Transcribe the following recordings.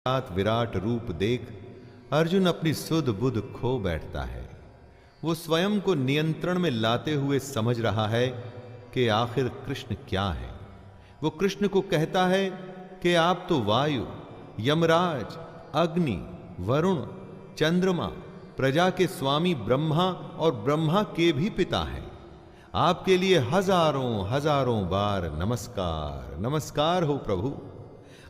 विराट रूप देख अर्जुन अपनी सुध बुध खो बैठता है। वो स्वयं को नियंत्रण में लाते हुए समझ रहा है कि आखिर कृष्ण क्या है। वो कृष्ण को कहता है कि आप तो वायु, यमराज, अग्नि, वरुण, चंद्रमा, प्रजा के स्वामी ब्रह्मा और ब्रह्मा के भी पिता हैं। आपके लिए हजारों हजारों बार नमस्कार नमस्कार हो प्रभु।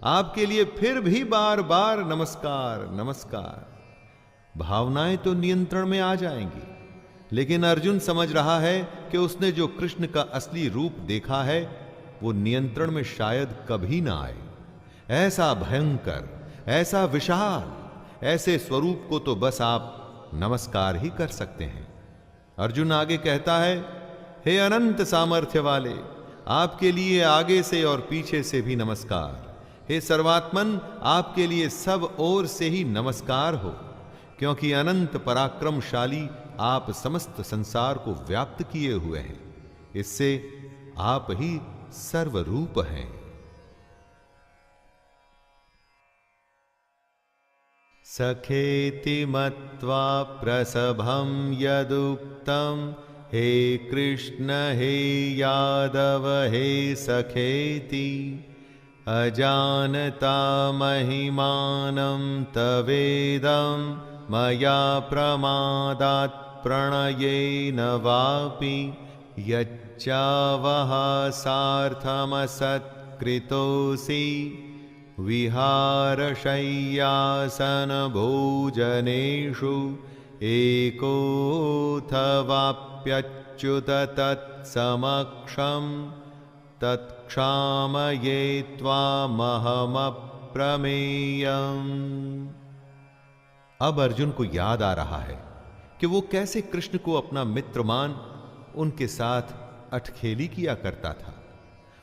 आपके लिए फिर भी बार बार नमस्कार नमस्कार। भावनाएं तो नियंत्रण में आ जाएंगी, लेकिन अर्जुन समझ रहा है कि उसने जो कृष्ण का असली रूप देखा है वो नियंत्रण में शायद कभी ना आए। ऐसा भयंकर, ऐसा विशाल, ऐसे स्वरूप को तो बस आप नमस्कार ही कर सकते हैं। अर्जुन आगे कहता है, हे अनंत सामर्थ्य वाले, आपके लिए आगे से और पीछे से भी नमस्कार। हे सर्वात्मन, आपके लिए सब ओर से ही नमस्कार हो, क्योंकि अनंत पराक्रमशाली आप समस्त संसार को व्याप्त किए हुए हैं। इससे आप ही सर्वरूप हैं। सखेति मत्वा प्रसभं यदुक्तं, हे कृष्ण हे यादव हे सखेति, अजानता महिमानं तवेदं, मया प्रमादात् प्रणयेन वापि, यच्चावः सार्थमसत्कृतोऽसि, विहारशय्यासन भोजनेषु, एकोऽथवाप्यच्युत तत्समक्षं, तत्क्षामये त्वामहमप्रमेयम्। अब अर्जुन को याद आ रहा है कि वो कैसे कृष्ण को अपना मित्र मान उनके साथ अटखेली किया करता था।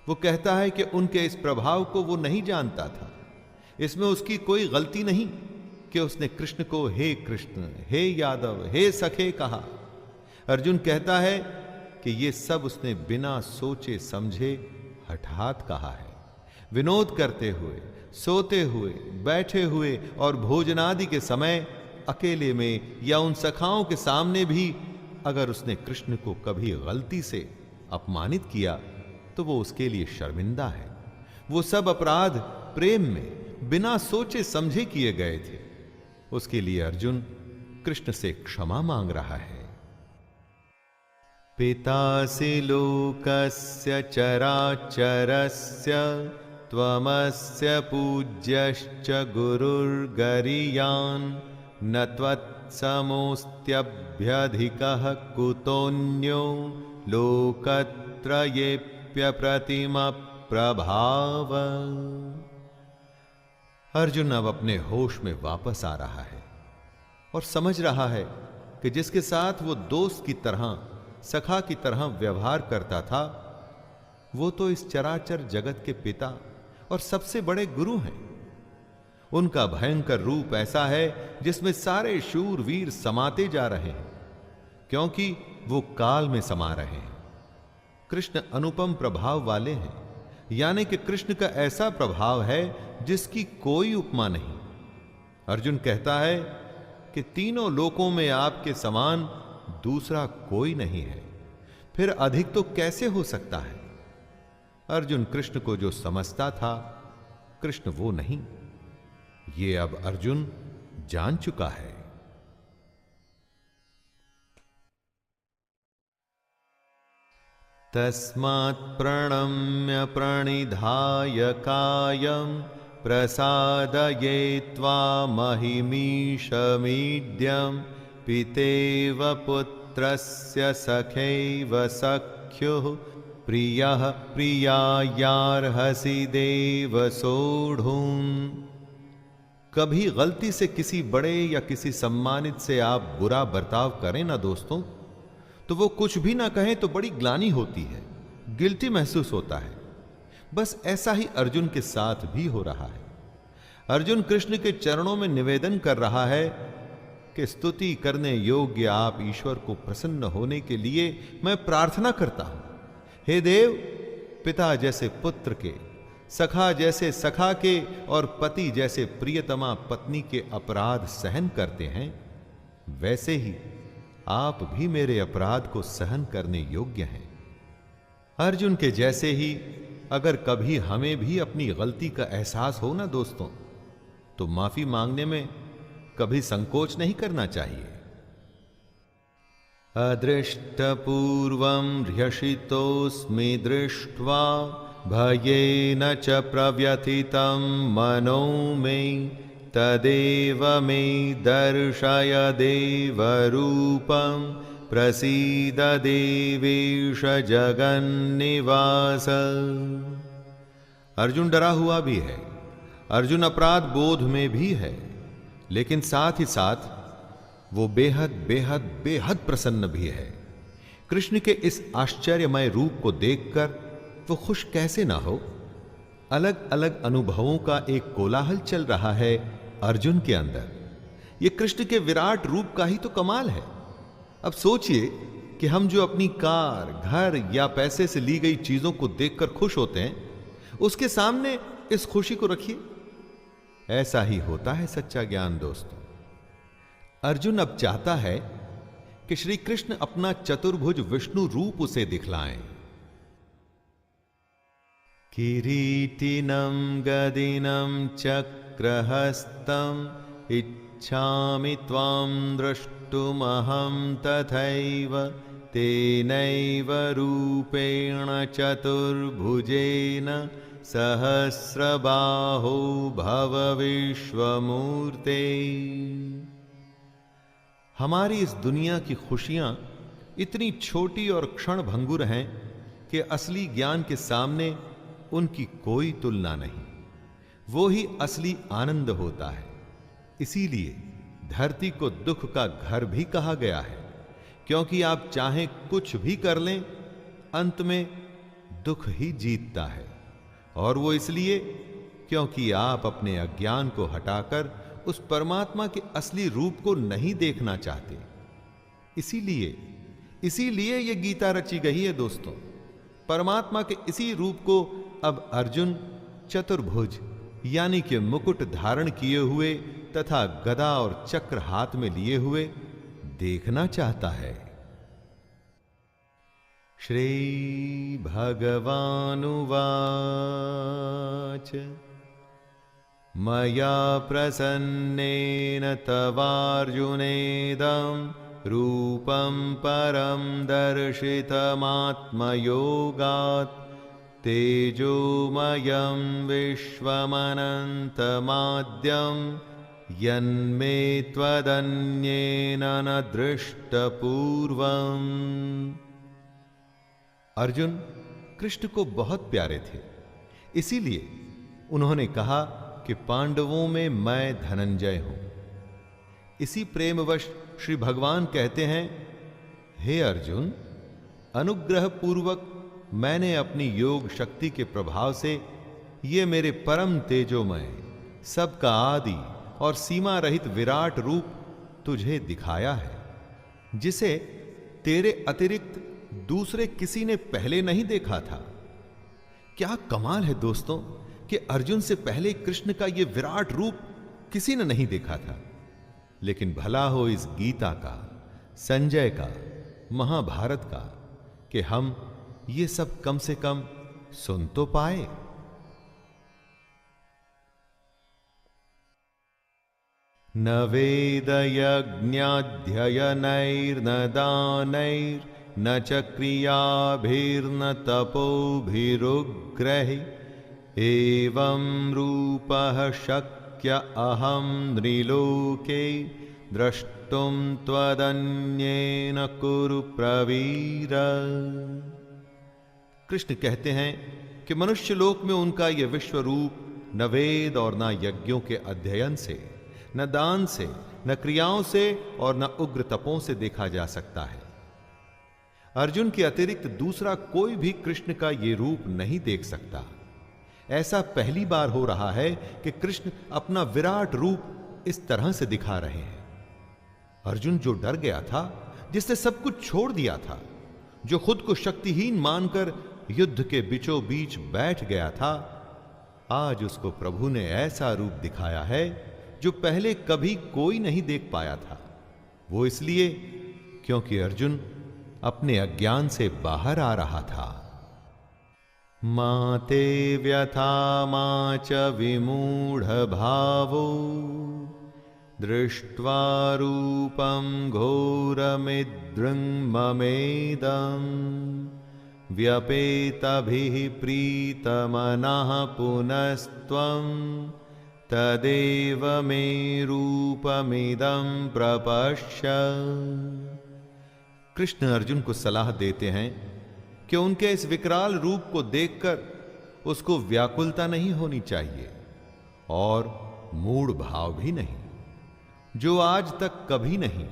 वो कहता है कि उनके इस प्रभाव को वो नहीं जानता था। इसमें उसकी कोई गलती नहीं कि उसने कृष्ण को हे कृष्ण, हे यादव, हे सखे कहा। अर्जुन कहता है कि ये सब उसने बिना सोचे समझे हठात कहा है। विनोद करते हुए, सोते हुए, बैठे हुए और भोजनादि के समय, अकेले में या उन सखाओं के सामने भी अगर उसने कृष्ण को कभी गलती से अपमानित किया तो वो उसके लिए शर्मिंदा है। वो सब अपराध प्रेम में बिना सोचे समझे किए गए थे। उसके लिए अर्जुन कृष्ण से क्षमा मांग रहा है। पितासि लोकस्य चराचरस्य, त्वमस्य पूज्यश्च गुरुर्गरीयान्, न त्वत्समोऽस्त्यभ्यधिकः कुतोऽन्यो, लोकत्रयेऽप्यप्रतिमप्रभाव। अर्जुन अब अपने होश में वापस आ रहा है और समझ रहा है कि जिसके साथ वो दोस्त की तरह, सखा की तरह व्यवहार करता था, वो तो इस चराचर जगत के पिता और सबसे बड़े गुरु हैं। उनका भयंकर रूप ऐसा है जिसमें सारे शूरवीर समाते जा रहे हैं, क्योंकि वो काल में समा रहे हैं। कृष्ण अनुपम प्रभाव वाले हैं, यानी कि कृष्ण का ऐसा प्रभाव है जिसकी कोई उपमा नहीं। अर्जुन कहता है कि तीनों लोकों में आपके समान दूसरा कोई नहीं है, फिर अधिक तो कैसे हो सकता है। अर्जुन कृष्ण को जो समझता था, कृष्ण वो नहीं। ये अब अर्जुन जान चुका है। तस्मात् प्रणम्य प्रणिधाय कायं, प्रसादये त्वामहिमीशमीड्यं, पितेव पुत्रस्य सखैव सख्युः, प्रियः प्रियायार्हसि देव सोढुम्। कभी गलती से किसी बड़े या किसी सम्मानित से आप बुरा बर्ताव करें ना दोस्तों, तो वो कुछ भी ना कहें तो बड़ी ग्लानि होती है, गिल्टी महसूस होता है। बस ऐसा ही अर्जुन के साथ भी हो रहा है। अर्जुन कृष्ण के चरणों में निवेदन कर रहा है कि स्तुति करने योग्य आप ईश्वर को प्रसन्न होने के लिए मैं प्रार्थना करता हूं। हे देव, पिता जैसे पुत्र के, सखा जैसे सखा के और पति जैसे प्रियतमा पत्नी के अपराध सहन करते हैं, वैसे ही आप भी मेरे अपराध को सहन करने योग्य हैं। अर्जुन के जैसे ही अगर कभी हमें भी अपनी गलती का एहसास हो ना दोस्तों, तो माफी मांगने में कभी संकोच नहीं करना चाहिए। अदृष्टपूर्वं ह्यषितोऽस्मि दृष्ट्वा भयेन च प्रव्यथितं मनो मे तदेव मे दर्शय देवरूपं प्रसीद देवेश जगन्निवास। अर्जुन डरा हुआ भी है, अर्जुन अपराध बोध में भी है, लेकिन साथ ही साथ वो बेहद बेहद बेहद प्रसन्न भी है। कृष्ण के इस आश्चर्यमय रूप को देखकर वो खुश कैसे ना हो। अलग अलग अनुभवों का एक कोलाहल चल रहा है अर्जुन के अंदर। ये कृष्ण के विराट रूप का ही तो कमाल है। अब सोचिए कि हम जो अपनी कार, घर या पैसे से ली गई चीजों को देखकर खुश होते हैं, उसके सामने इस खुशी को रखिए। ऐसा ही होता है सच्चा ज्ञान दोस्तों। अर्जुन अब चाहता है कि श्री कृष्ण अपना चतुर्भुज विष्णु रूप उसे दिखलाएं। किरीटिनं गदिनं चक्रहस्तं इच्छामि त्वां द्रष्टुमहं तथैव तेनैव रूपेण चतुर्भुजेन सहस्रबाहो भव विश्वमूर्ते। हमारी इस दुनिया की खुशियां इतनी छोटी और क्षण भंगुर हैं कि असली ज्ञान के सामने उनकी कोई तुलना नहीं। वो ही असली आनंद होता है। इसीलिए धरती को दुख का घर भी कहा गया है, क्योंकि आप चाहें कुछ भी कर लें, अंत में दुख ही जीतता है। और वो इसलिए क्योंकि आप अपने अज्ञान को हटाकर उस परमात्मा के असली रूप को नहीं देखना चाहते। इसीलिए ये गीता रची गई है दोस्तों। परमात्मा के इसी रूप को अब अर्जुन चतुर्भुज यानी कि मुकुट धारण किए हुए तथा गदा और चक्र हाथ में लिए हुए देखना चाहता है। श्री भगवानुवाच मया प्रसन्नेन तवार्जुनेदं रूपं परं दर्शितमात्मयोगात् तेजोमयं विश्वमनन्तमाद्यं यन्मे त्वदन्येन न दृष्टपूर्वम्। अर्जुन कृष्ण को बहुत प्यारे थे, इसीलिए उन्होंने कहा कि पांडवों में मैं धनंजय हूं। इसी प्रेमवश श्री भगवान कहते हैं, हे अर्जुन, अनुग्रह पूर्वक मैंने अपनी योग शक्ति के प्रभाव से ये मेरे परम तेजोमय, सबका आदि और सीमा रहित विराट रूप तुझे दिखाया है, जिसे तेरे अतिरिक्त दूसरे किसी ने पहले नहीं देखा था। क्या कमाल है दोस्तों कि अर्जुन से पहले कृष्ण का यह विराट रूप किसी ने नहीं देखा था। लेकिन भला हो इस गीता का, संजय का, महाभारत का कि हम ये सब कम से कम सुन तो पाए। न वेदयज्ञाध्ययनैर्न दानैर्न च क्रियाभिर्न तपोभिरुग्रैः एवं रूपः शक्य अहं नृलोके द्रष्टुं त्वदन्येन कुरु प्रवीर। कृष्ण कहते हैं कि मनुष्य लोक में उनका यह विश्व रूप न वेद और न यज्ञों के अध्ययन से, न दान से, न क्रियाओं से और न उग्र तपों से देखा जा सकता है। अर्जुन के अतिरिक्त दूसरा कोई भी कृष्ण का यह रूप नहीं देख सकता। ऐसा पहली बार हो रहा है कि कृष्ण अपना विराट रूप इस तरह से दिखा रहे हैं। अर्जुन जो डर गया था, जिसने सब कुछ छोड़ दिया था, जो खुद को शक्तिहीन मानकर युद्ध के बीचों बीच बैठ गया था, आज उसको प्रभु ने ऐसा रूप दिखाया है जो पहले कभी कोई नहीं देख पाया था। वो इसलिए क्योंकि अर्जुन अपने अज्ञान से बाहर आ रहा था। माते व्यथा मा च विमूढ़ भावो दृष्ट्वा रूपं घोरमिदृङ् ममेदं व्यपेतभिः प्रीतमनः पुनस्त्वं तदेव मे रूपमिदं प्रपश्य। कृष्ण अर्जुन को सलाह देते हैं कि उनके इस विकराल रूप को देखकर उसको व्याकुलता नहीं होनी चाहिए और मूढ़ भाव भी नहीं, जो आज तक कभी नहीं।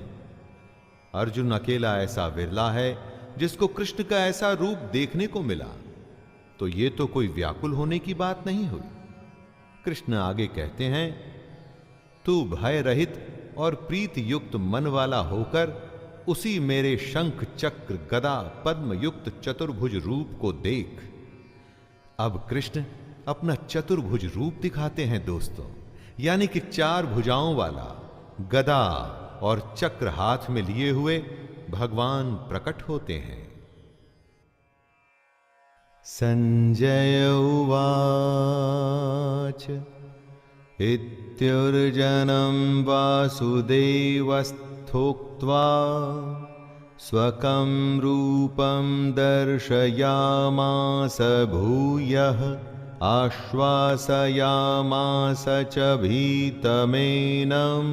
अर्जुन अकेला ऐसा विरला है जिसको कृष्ण का ऐसा रूप देखने को मिला, तो ये तो कोई व्याकुल होने की बात नहीं हुई। कृष्ण आगे कहते हैं, तू भय रहित और प्रीति युक्त मन वाला होकर उसी मेरे शंख चक्र गदा पद्म युक्त चतुर्भुज रूप को देख। अब कृष्ण अपना चतुर्भुज रूप दिखाते हैं दोस्तों, यानी कि 4 भुजाओं वाला गदा और चक्र हाथ में लिए हुए भगवान प्रकट होते हैं। संजय उवाच इत्युर्जनं वासुदेवस्तोक्त्वा स्वकं रूपं दर्शयामास भूयः आश्वासयामास च भीतमेनं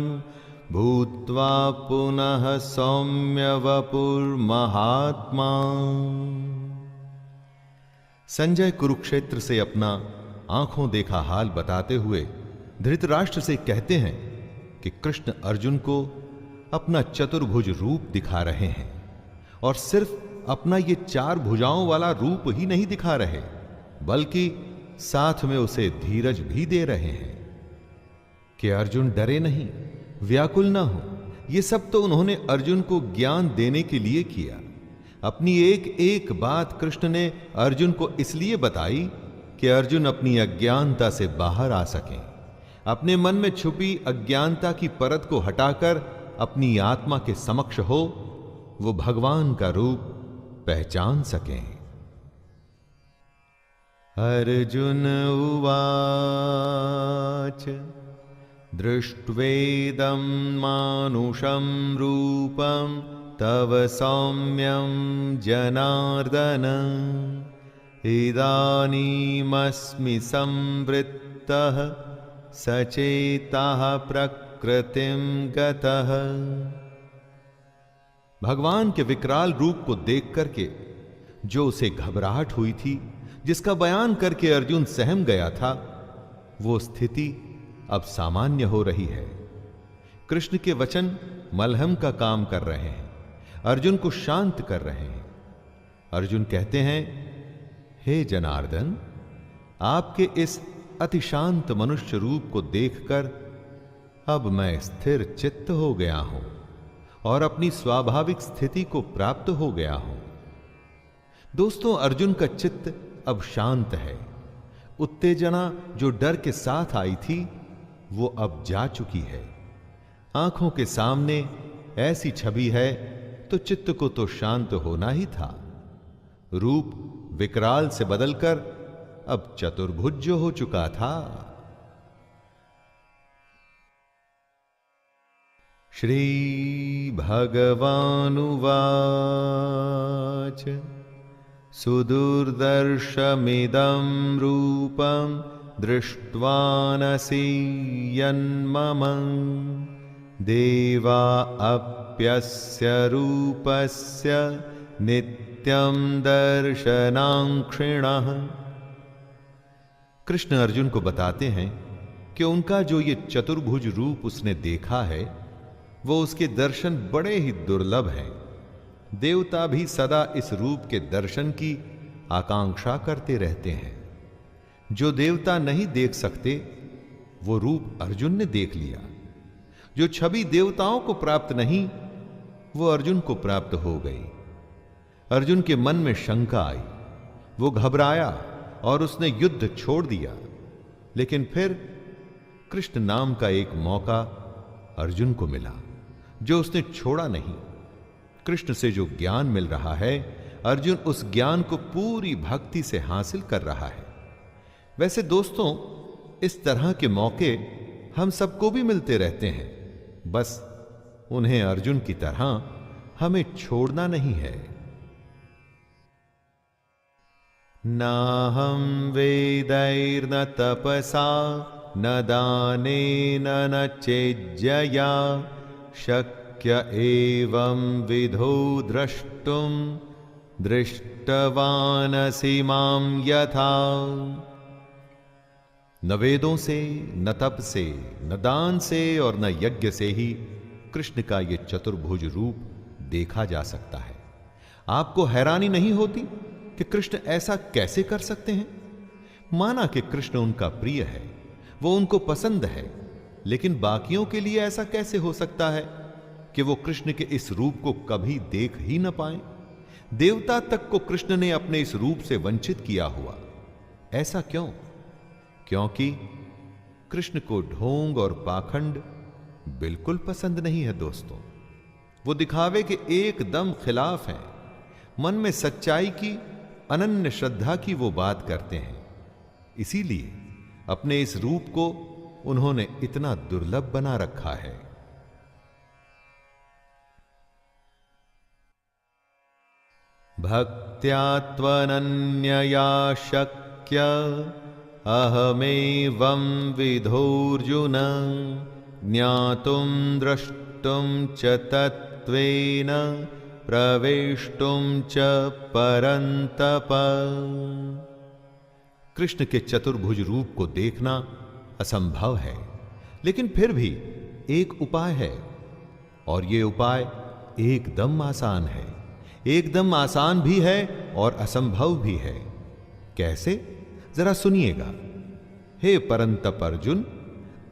भूत्वा पुनः सौम्य वपुर्महात्मा। संजय कुरुक्षेत्र से अपना आंखों देखा हाल बताते हुए धृतराष्ट्र से कहते हैं कि कृष्ण अर्जुन को अपना चतुर्भुज रूप दिखा रहे हैं और सिर्फ अपना ये 4 भुजाओं वाला रूप ही नहीं दिखा रहे, बल्कि साथ में उसे धीरज भी दे रहे हैं कि अर्जुन डरे नहीं, व्याकुल ना हो। ये सब तो उन्होंने अर्जुन को ज्ञान देने के लिए किया। अपनी एक एक बात कृष्ण ने अर्जुन को इसलिए बताई कि अर्जुन अपनी अज्ञानता से बाहर आ सकें, अपने मन में छुपी अज्ञानता की परत को हटाकर अपनी आत्मा के समक्ष हो वो भगवान का रूप पहचान सकें। अर्जुन उवाच दृष्ट्वेदं मानुषं रूपं तव सौम्यं जनार्दन इदानीमस्मि संवृत्तः सचेतः प्रकृतिं गतः। भगवान के विकराल रूप को देख करके जो उसे घबराहट हुई थी, जिसका बयान करके अर्जुन सहम गया था, वो स्थिति अब सामान्य हो रही है। कृष्ण के वचन मलहम का काम कर रहे हैं, अर्जुन को शांत कर रहे हैं। अर्जुन कहते हैं, हे जनार्दन, आपके इस अति शांत मनुष्य रूप को देखकर अब मैं स्थिर चित्त हो गया हूं और अपनी स्वाभाविक स्थिति को प्राप्त हो गया हूं। दोस्तों, अर्जुन का चित्त अब शांत है। उत्तेजना जो डर के साथ आई थी वो अब जा चुकी है। आंखों के सामने ऐसी छवि है तो चित्त को तो शांत होना ही था। रूप विकराल से बदलकर अब चतुर्भुज हो चुका था। श्री भगवानुवाच सुदुर्दर्शमिदं रूपं दृष्ट्वानसि यन्मम देवा अप्यस्य रूपस्य नित्यं दर्शनांक्षिणः। कृष्ण अर्जुन को बताते हैं कि उनका जो ये चतुर्भुज रूप उसने देखा है वो उसके दर्शन बड़े ही दुर्लभ हैं। देवता भी सदा इस रूप के दर्शन की आकांक्षा करते रहते हैं। जो देवता नहीं देख सकते वो रूप अर्जुन ने देख लिया। जो छवि देवताओं को प्राप्त नहीं वो अर्जुन को प्राप्त हो गई। अर्जुन के मन में शंका आई, वो घबराया और उसने युद्ध छोड़ दिया। लेकिन फिर कृष्ण नाम का एक मौका अर्जुन को मिला जो उसने छोड़ा नहीं। कृष्ण से जो ज्ञान मिल रहा है, अर्जुन उस ज्ञान को पूरी भक्ति से हासिल कर रहा है। वैसे दोस्तों, इस तरह के मौके हम सबको भी मिलते रहते हैं, बस उन्हें अर्जुन की तरह हमें छोड़ना नहीं है। नाहं वेदैर्न तपसा न दानेन न चेज्जया शक्य एवं विधो द्रष्टुम दृष्टवानसि मां यथा। न वेदों से, न तप से, न दान से और न यज्ञ से ही कृष्ण का यह चतुर्भुज रूप देखा जा सकता है। आपको हैरानी नहीं होती कि कृष्ण ऐसा कैसे कर सकते हैं? माना कि कृष्ण उनका प्रिय है, वो उनको पसंद है, लेकिन बाकियों के लिए ऐसा कैसे हो सकता है कि वो कृष्ण के इस रूप को कभी देख ही न पाए? देवता तक को कृष्ण ने अपने इस रूप से वंचित किया हुआ। ऐसा क्यों? क्योंकि कृष्ण को ढोंग और पाखंड बिल्कुल पसंद नहीं है दोस्तों। वो दिखावे के एकदम खिलाफ हैं। मन में सच्चाई की, अनन्य श्रद्धा की वो बात करते हैं। इसीलिए अपने इस रूप को उन्होंने इतना दुर्लभ बना रखा है। भक्त्या त्वनन्यया शक्य अहमेवं विधोर्जुन ज्ञातुं द्रष्टुं च तत्त्वेन प्रवेष्टुं च परन्तप। कृष्ण के चतुर्भुज रूप को देखना असंभव है, लेकिन फिर भी एक उपाय है, और यह उपाय एकदम आसान है। एकदम आसान भी है और असंभव भी है। कैसे? जरा सुनिएगा। हे परंतप अर्जुन,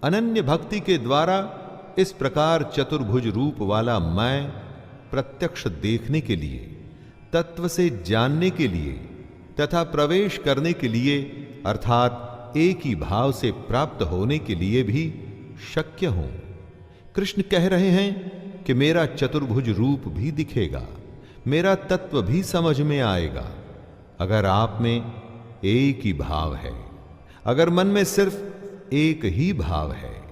अनन्य भक्ति के द्वारा इस प्रकार चतुर्भुज रूप वाला मैं प्रत्यक्ष देखने के लिए, तत्व से जानने के लिए तथा प्रवेश करने के लिए, अर्थात एक ही भाव से प्राप्त होने के लिए भी शक्य हूं। कृष्ण कह रहे हैं कि मेरा चतुर्भुज रूप भी दिखेगा, मेरा तत्व भी समझ में आएगा, अगर आप में एक ही भाव है, अगर मन में सिर्फ एक ही भाव है।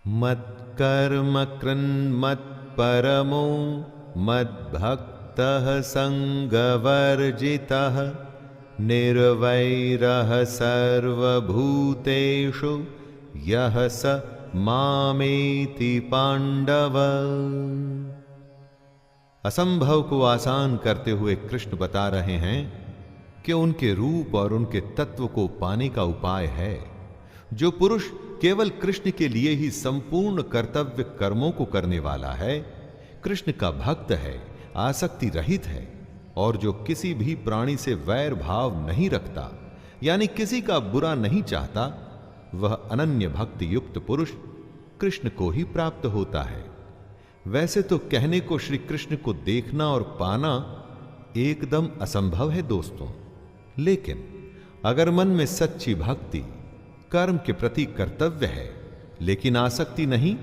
मत कर्म कृन् मत परमो मद भक्तः संगवर्जितः निर्वैरः सर्वभूतेषु यः स मामेति पांडव। असंभव को आसान करते हुए कृष्ण बता रहे हैं कि उनके रूप और उनके तत्व को पाने का उपाय है। जो पुरुष केवल कृष्ण के लिए ही संपूर्ण कर्तव्य कर्मों को करने वाला है, कृष्ण का भक्त है, आसक्ति रहित है, और जो किसी भी प्राणी से वैर भाव नहीं रखता, यानी किसी का बुरा नहीं चाहता, वह अनन्य भक्ति युक्त पुरुष कृष्ण को ही प्राप्त होता है। वैसे तो कहने को श्री कृष्ण को देखना और पाना एकदम असंभव है दोस्तों, लेकिन अगर मन में सच्ची भक्ति, कर्म के प्रति कर्तव्य है, लेकिन आसक्ति नहीं,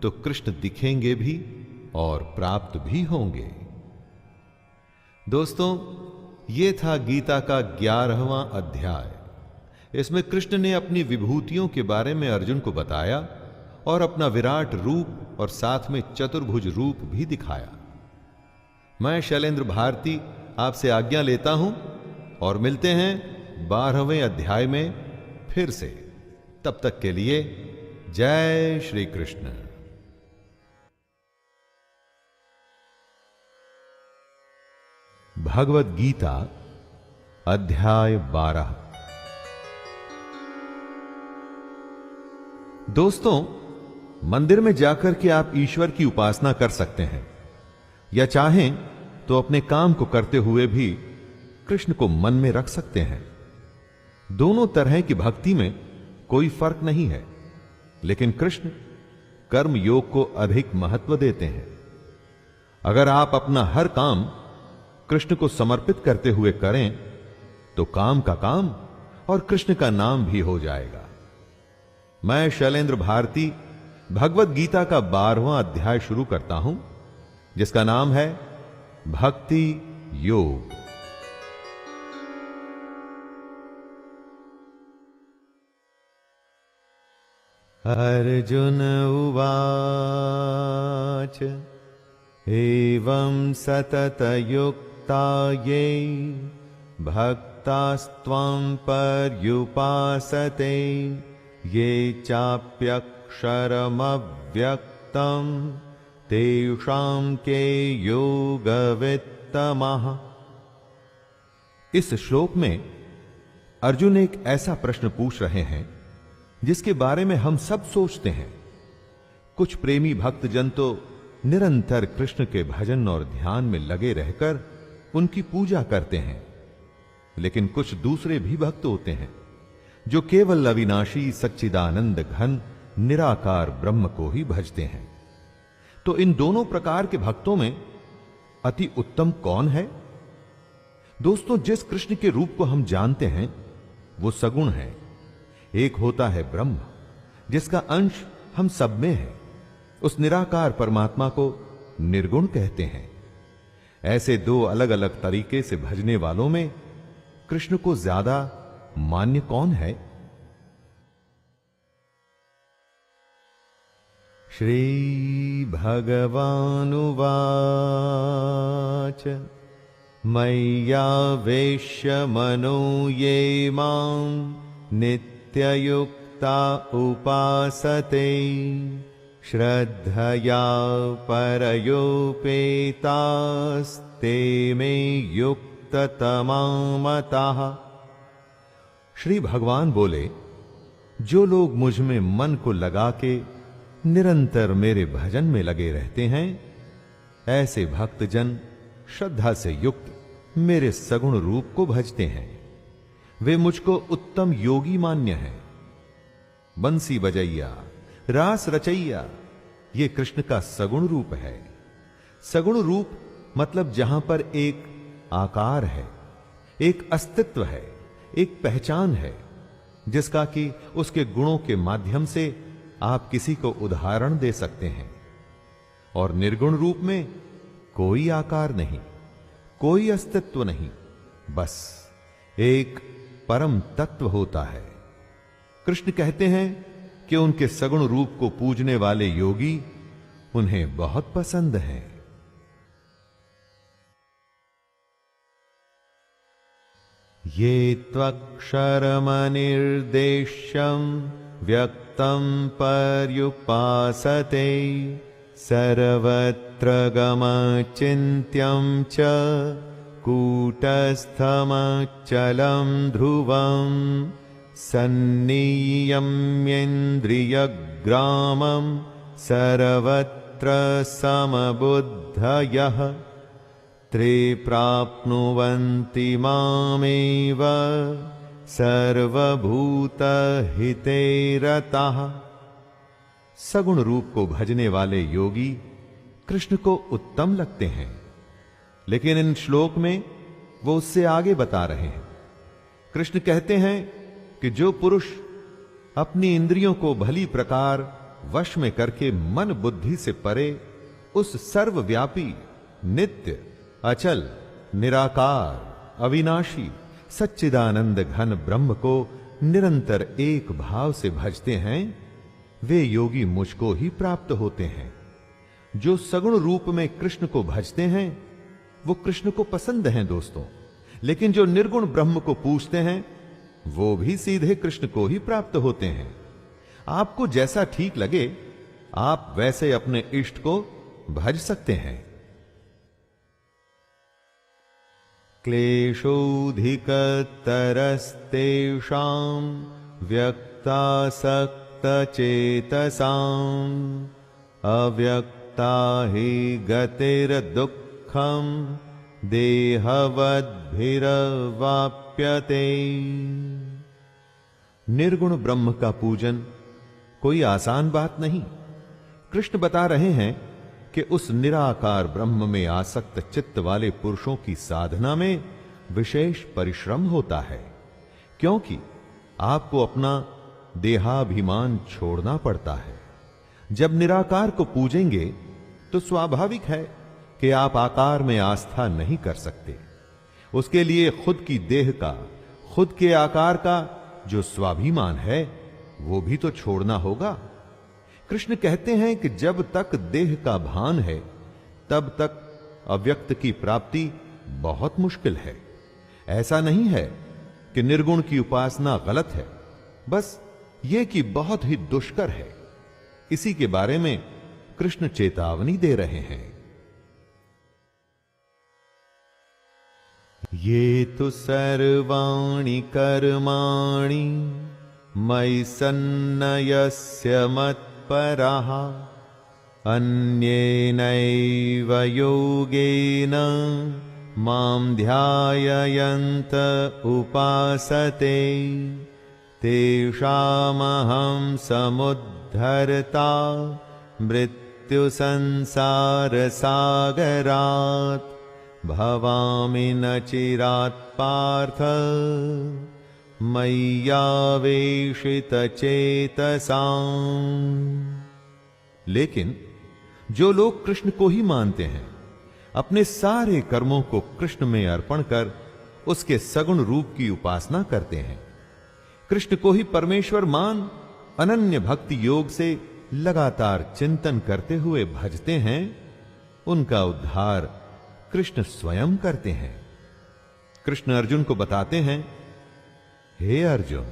तो कृष्ण दिखेंगे भी और प्राप्त भी होंगे। दोस्तों, यह था गीता का 11वां अध्याय। इसमें कृष्ण ने अपनी विभूतियों के बारे में अर्जुन को बताया और अपना विराट रूप और साथ में चतुर्भुज रूप भी दिखाया। मैं शैलेंद्र भारती आपसे आज्ञा लेता हूं और मिलते हैं 12वें अध्याय में फिर से। तब तक के लिए जय श्री कृष्ण। भगवद गीता अध्याय 12। दोस्तों, मंदिर में जाकर के आप ईश्वर की उपासना कर सकते हैं, या चाहें तो अपने काम को करते हुए भी कृष्ण को मन में रख सकते हैं। दोनों तरह की भक्ति में कोई फर्क नहीं है, लेकिन कृष्ण कर्म योग को अधिक महत्व देते हैं। अगर आप अपना हर काम कृष्ण को समर्पित करते हुए करें, तो काम का काम और कृष्ण का नाम भी हो जाएगा। मैं शैलेंद्र भारती भगवत गीता का 12वां अध्याय शुरू करता हूं, जिसका नाम है भक्ति योग। अर्जुन उवाच एवं सततयुक्ता ये भक्तास्त्वं पर्युपासते ये चाप्यक्षरमव्यक्तं तेषां के योगवित्तमः। इस श्लोक में अर्जुन एक ऐसा प्रश्न पूछ रहे हैं जिसके बारे में हम सब सोचते हैं। कुछ प्रेमी भक्तजन तो निरंतर कृष्ण के भजन और ध्यान में लगे रहकर उनकी पूजा करते हैं, लेकिन कुछ दूसरे भी भक्त होते हैं जो केवल अविनाशी सच्चिदानंद घन निराकार ब्रह्म को ही भजते हैं। तो इन दोनों प्रकार के भक्तों में अति उत्तम कौन है? दोस्तों, जिस कृष्ण के रूप को हम जानते हैं वो सगुण है। एक होता है ब्रह्म, जिसका अंश हम सब में है। उस निराकार परमात्मा को निर्गुण कहते हैं। ऐसे दो अलग अलग तरीके से भजने वालों में कृष्ण को ज्यादा मान्य कौन है? श्री भगवानुवाच मय्यावेश्य मनो ये मां नित्ययुक्ता उपासते श्रद्धया परयोपेतास्ते मे युक्ततमा मताः। श्री भगवान बोले, जो लोग मुझ में मन को लगा के निरंतर मेरे भजन में लगे रहते हैं, ऐसे भक्तजन श्रद्धा से युक्त मेरे सगुण रूप को भजते हैं। वे मुझको उत्तम योगी मान्य हैं। बंसी बजैया, रास रचैया, ये कृष्ण का सगुण रूप है। सगुण रूप मतलब जहां पर एक आकार है, एक अस्तित्व है, एक पहचान है, जिसका कि उसके गुणों के माध्यम से आप किसी को उदाहरण दे सकते हैं। और निर्गुण रूप में कोई आकार नहीं, कोई अस्तित्व नहीं, बस एक परम तत्व होता है। कृष्ण कहते हैं कि उनके सगुण रूप को पूजने वाले योगी उन्हें बहुत पसंद हैं। ये त्वक्षरमनिर्देश्यं व्यक्तं पर्युपासते सर्वत्र गमचिन्त्यं च कूटस्थमचलं ध्रुवं सन्नियम्येन्द्रियग्रामं सर्वत्र समबुद्धयः ते प्राप्नुवन्ति मामेव सर्वभूतहिते रताः। सगुण रूप को भजने वाले योगी कृष्ण को उत्तम लगते हैं, लेकिन इन श्लोक में वो उससे आगे बता रहे हैं। कृष्ण कहते हैं कि जो पुरुष अपनी इंद्रियों को भली प्रकार वश में करके मन बुद्धि से परे उस सर्वव्यापी, नित्य, अचल, निराकार, अविनाशी, सच्चिदानंद घन ब्रह्म को निरंतर एक भाव से भजते हैं, वे योगी मुझको ही प्राप्त होते हैं। जो सगुण रूप में कृष्ण को भजते हैं वो कृष्ण को पसंद हैं दोस्तों, लेकिन जो निर्गुण ब्रह्म को पूजते हैं वो भी सीधे कृष्ण को ही प्राप्त होते हैं। आपको जैसा ठीक लगे आप वैसे अपने इष्ट को भज सकते हैं। क्लेशोऽधिकतरस्तेषां व्यक्तासक्तचेतसाम् अव्यक्ता हि गतिर्दुःखं देहवद्भिरवाप्यते। निर्गुण ब्रह्म का पूजन कोई आसान बात नहीं। कृष्ण बता रहे हैं कि उस निराकार ब्रह्म में आसक्त चित्त वाले पुरुषों की साधना में विशेष परिश्रम होता है, क्योंकि आपको अपना देहाभिमान छोड़ना पड़ता है। जब निराकार को पूजेंगे तो स्वाभाविक है कि आप आकार में आस्था नहीं कर सकते। उसके लिए खुद की देह का, खुद के आकार का जो स्वाभिमान है वो भी तो छोड़ना होगा। कृष्ण कहते हैं कि जब तक देह का भान है तब तक अव्यक्त की प्राप्ति बहुत मुश्किल है। ऐसा नहीं है कि निर्गुण की उपासना गलत है, बस यह कि बहुत ही दुष्कर है। इसी के बारे में कृष्ण चेतावनी दे रहे हैं। ये तो सर्वाणि कर्माणि मयि सन्न्यस्य मत्परः अन्येनैव योगेन मां ध्यायन्त उपासते तेषामहं समुद्धर्ता मृत्युसंसारसागरात् भवामि न चिरात् पार्थ मय्यावेशितचेतसाम्। लेकिन जो लोग कृष्ण को ही मानते हैं, अपने सारे कर्मों को कृष्ण में अर्पण कर उसके सगुण रूप की उपासना करते हैं, कृष्ण को ही परमेश्वर मान अनन्य भक्ति योग से लगातार चिंतन करते हुए भजते हैं, उनका उद्धार कृष्ण स्वयं करते हैं। कृष्ण अर्जुन को बताते हैं, हे अर्जुन,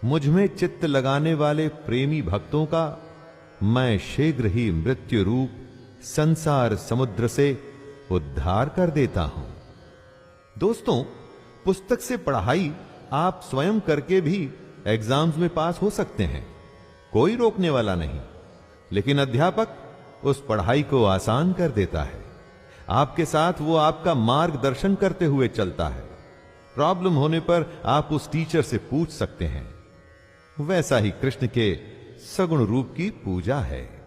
मुझ में चित्त लगाने वाले प्रेमी भक्तों का मैं शीघ्र ही मृत्यु रूप संसार समुद्र से उद्धार कर देता हूं। दोस्तों, पुस्तक से पढ़ाई आप स्वयं करके भी एग्जाम्स में पास हो सकते हैं, कोई रोकने वाला नहीं। लेकिन अध्यापक उस पढ़ाई को आसान कर देता है। आपके साथ वो आपका मार्गदर्शन करते हुए चलता है। प्रॉब्लम होने पर आप उस टीचर से पूछ सकते हैं। वैसा ही कृष्ण के सगुण रूप की पूजा है।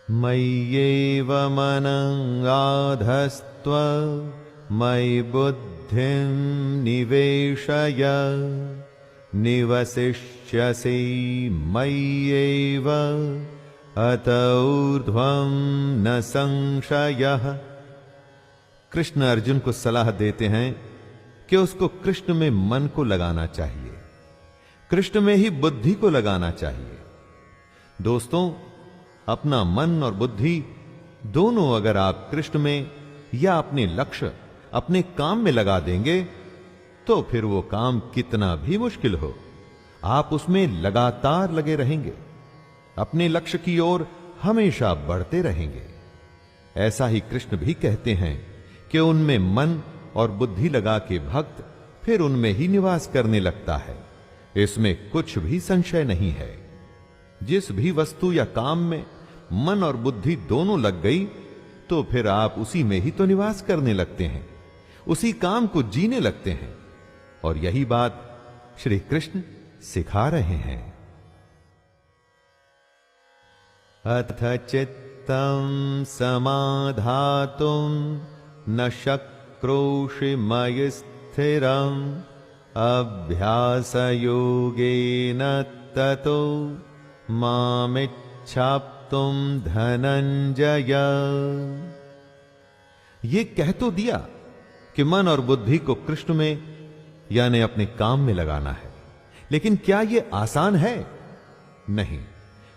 मय्येव मनං आधस्त्व मयि बुद्धिं निवेशय निवसिष्यसि मय्येव अत ऊर्ध्वं न संशयः। कृष्ण अर्जुन को सलाह देते हैं कि उसको कृष्ण में मन को लगाना चाहिए, कृष्ण में ही बुद्धि को लगाना चाहिए। दोस्तों, अपना मन और बुद्धि दोनों अगर आप कृष्ण में या अपने लक्ष्य, अपने काम में लगा देंगे तो फिर वो काम कितना भी मुश्किल हो, आप उसमें लगातार लगे रहेंगे, अपने लक्ष्य की ओर हमेशा बढ़ते रहेंगे। ऐसा ही कृष्ण भी कहते हैं कि उनमें मन और बुद्धि लगा के भक्त फिर उनमें ही निवास करने लगता है। इसमें कुछ भी संशय नहीं है। जिस भी वस्तु या काम में मन और बुद्धि दोनों लग गई तो फिर आप उसी में ही तो निवास करने लगते हैं, उसी काम को जीने लगते हैं। और यही बात श्री कृष्ण सिखा रहे हैं। अथ चित्तं समाधातुं न शक्नोषि मयि स्थिरम् अभ्यासयोगेन ततो मामिच्छाप्तुं धनंजय। ये कह तो दिया कि मन और बुद्धि को कृष्ण में यानी अपने काम में लगाना है, लेकिन क्या यह आसान है? नहीं,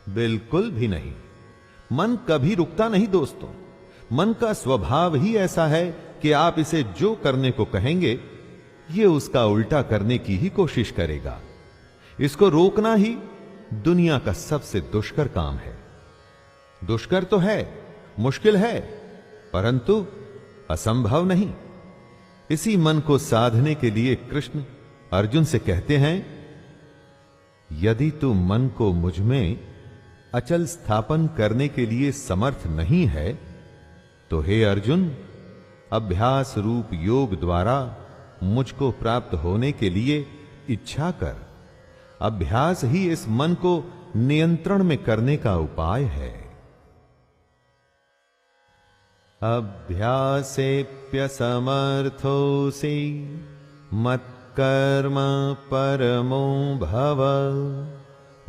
बिल्कुल भी नहीं। मन कभी रुकता नहीं दोस्तों। मन का स्वभाव ही ऐसा है कि आप इसे जो करने को कहेंगे ये उसका उल्टा करने की ही कोशिश करेगा। इसको रोकना ही दुनिया का सबसे दुष्कर काम है। दुष्कर तो है, मुश्किल है, परंतु असंभव नहीं। इसी मन को साधने के लिए कृष्ण अर्जुन से कहते हैं, यदि तू मन को मुझ में अचल स्थापन करने के लिए समर्थ नहीं है तो हे अर्जुन, अभ्यास रूप योग द्वारा मुझको प्राप्त होने के लिए इच्छा कर। अभ्यास ही इस मन को नियंत्रण में करने का उपाय है। अभ्यासेप्यसमर्थोऽसि मत्कर्म परमो भव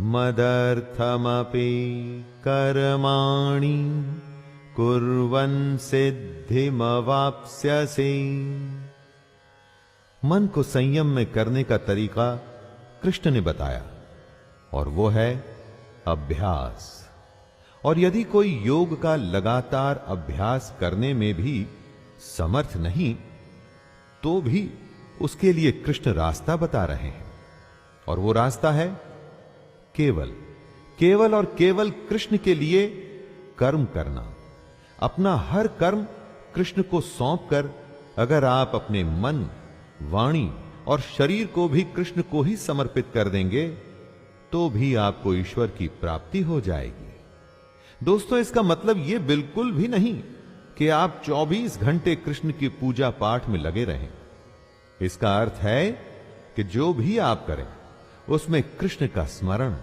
मदर्थमपि कर्माणि कुर्वन् सिद्धिमवाप्स्यसि। मन को संयम में करने का तरीका कृष्ण ने बताया और वो है अभ्यास। और यदि कोई योग का लगातार अभ्यास करने में भी समर्थ नहीं तो भी उसके लिए कृष्ण रास्ता बता रहे हैं और वो रास्ता है केवल केवल और केवल कृष्ण के लिए कर्म करना। अपना हर कर्म कृष्ण को सौंपकर अगर आप अपने मन, वाणी और शरीर को भी कृष्ण को ही समर्पित कर देंगे तो भी आपको ईश्वर की प्राप्ति हो जाएगी। दोस्तों, इसका मतलब यह बिल्कुल भी नहीं कि आप 24 घंटे कृष्ण की पूजा पाठ में लगे रहें। इसका अर्थ है कि जो भी आप करें उसमें कृष्ण का स्मरण,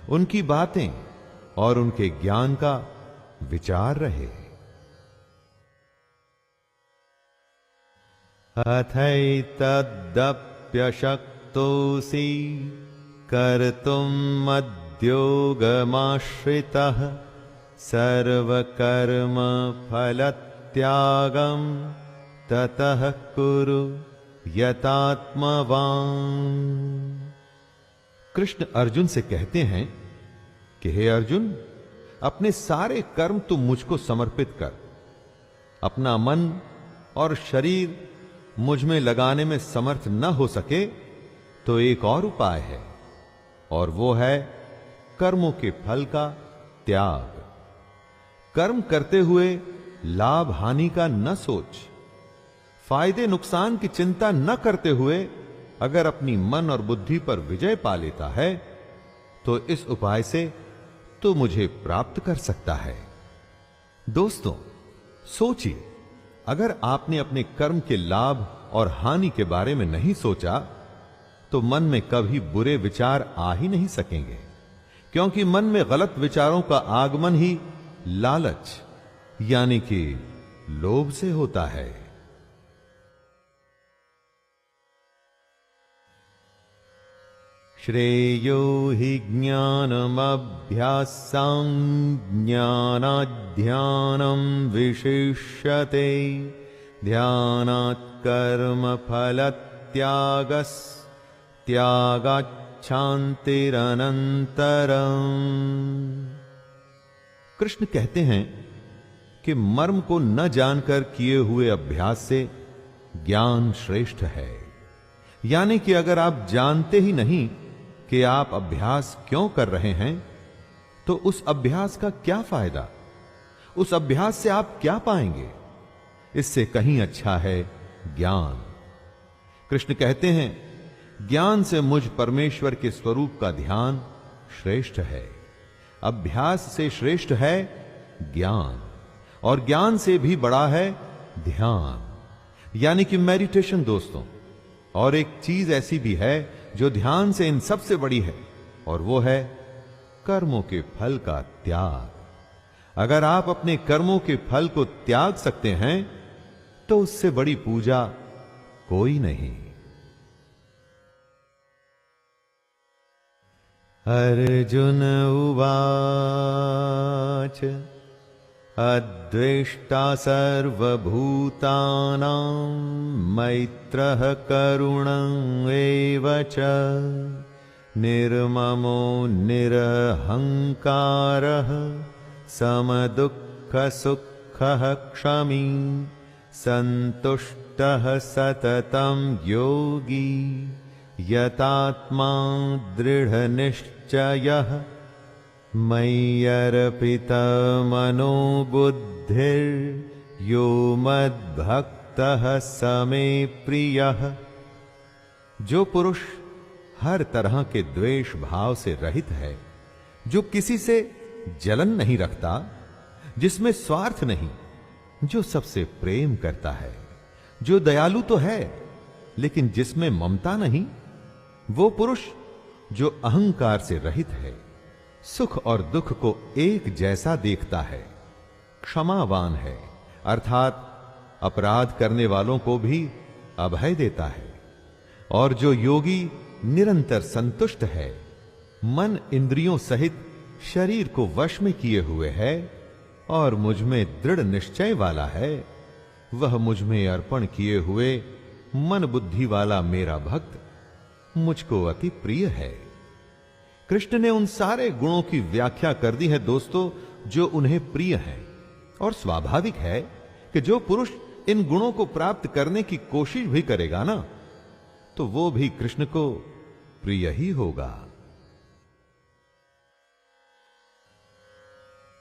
उनकी बातें और उनके ज्ञान का विचार रहे। अथैतदप्यशक्तोऽसि कर्तुम् मद्योगमाश्रितः सर्वकर्म फलत्यागं ततः कुरु यतात्मवान्। कृष्ण अर्जुन से कहते हैं कि हे अर्जुन, अपने सारे कर्म तुम मुझको समर्पित कर। अपना मन और शरीर मुझ में लगाने में समर्थ न हो सके तो एक और उपाय है और वो है कर्मों के फल का त्याग। कर्म करते हुए लाभ हानि का न सोच, फायदे नुकसान की चिंता न करते हुए अगर अपनी मन और बुद्धि पर विजय पा लेता है तो इस उपाय से तो मुझे प्राप्त कर सकता है। दोस्तों, सोचिए, अगर आपने अपने कर्म के लाभ और हानि के बारे में नहीं सोचा तो मन में कभी बुरे विचार आ ही नहीं सकेंगे, क्योंकि मन में गलत विचारों का आगमन ही लालच यानी कि लोभ से होता है। श्रेयो हि ज्ञानमभ्यासां ज्ञानाध्यानं विशिष्यते ध्यानात् कर्मफलत्यागस्त्यागाच्छान्तिरनन्तरम्। कृष्ण कहते हैं कि मर्म को न जानकर किए हुए अभ्यास से ज्ञान श्रेष्ठ है। यानी कि अगर आप जानते ही नहीं कि आप अभ्यास क्यों कर रहे हैं तो उस अभ्यास का क्या फायदा, उस अभ्यास से आप क्या पाएंगे। इससे कहीं अच्छा है ज्ञान। कृष्ण कहते हैं, ज्ञान से मुझ परमेश्वर के स्वरूप का ध्यान श्रेष्ठ है। अभ्यास से श्रेष्ठ है ज्ञान और ज्ञान से भी बड़ा है ध्यान यानी कि मेडिटेशन। दोस्तों, और एक चीज ऐसी भी है जो ध्यान से इन सबसे बड़ी है और वो है कर्मों के फल का त्याग। अगर आप अपने कर्मों के फल को त्याग सकते हैं तो उससे बड़ी पूजा कोई नहीं। अर्जुन उवाच अद्वेष्टा सर्वभूतानां मैत्रः करुण एव च निर्ममो निरहंकारः समदुःखसुखः क्षमी सन्तुष्टः सततं योगी यतात्मा दृढ़निश्चयः मय्यर्पितमनो बुद्धिर्यो मद्भक्तः स मे प्रियः। जो पुरुष हर तरह के द्वेष भाव से रहित है, जो किसी से जलन नहीं रखता, जिसमें स्वार्थ नहीं, जो सबसे प्रेम करता है, जो दयालु तो है लेकिन जिसमें ममता नहीं, वो पुरुष जो अहंकार से रहित है, सुख और दुख को एक जैसा देखता है, क्षमावान है अर्थात अपराध करने वालों को भी अभय देता है, और जो योगी निरंतर संतुष्ट है, मन इंद्रियों सहित शरीर को वश में किए हुए है और मुझ में दृढ़ निश्चय वाला है, वह मुझ में अर्पण किए हुए मन बुद्धि वाला मेरा भक्त मुझको अति प्रिय है। कृष्ण ने उन सारे गुणों की व्याख्या कर दी है दोस्तों जो उन्हें प्रिय है, और स्वाभाविक है कि जो पुरुष इन गुणों को प्राप्त करने की कोशिश भी करेगा ना, तो वो भी कृष्ण को प्रिय ही होगा।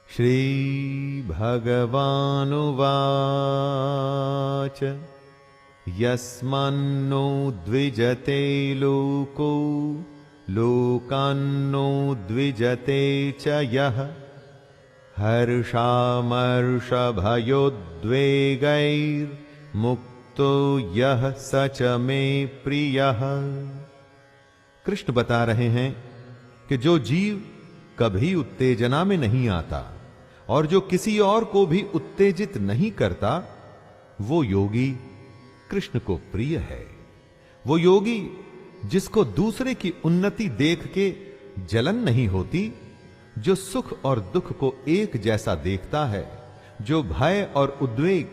श्री भगवानुवाच यस्मान्नो द्विजते लोको लोकान्नो द्विजते च यः हर्षामर्षभयोद्वेगैर्मुक्तो यः स च मे प्रियः। कृष्ण बता रहे हैं कि जो जीव कभी उत्तेजना में नहीं आता और जो किसी और को भी उत्तेजित नहीं करता, वो योगी कृष्ण को प्रिय है। वो योगी जिसको दूसरे की उन्नति देख के जलन नहीं होती, जो सुख और दुख को एक जैसा देखता है, जो भय और उद्वेग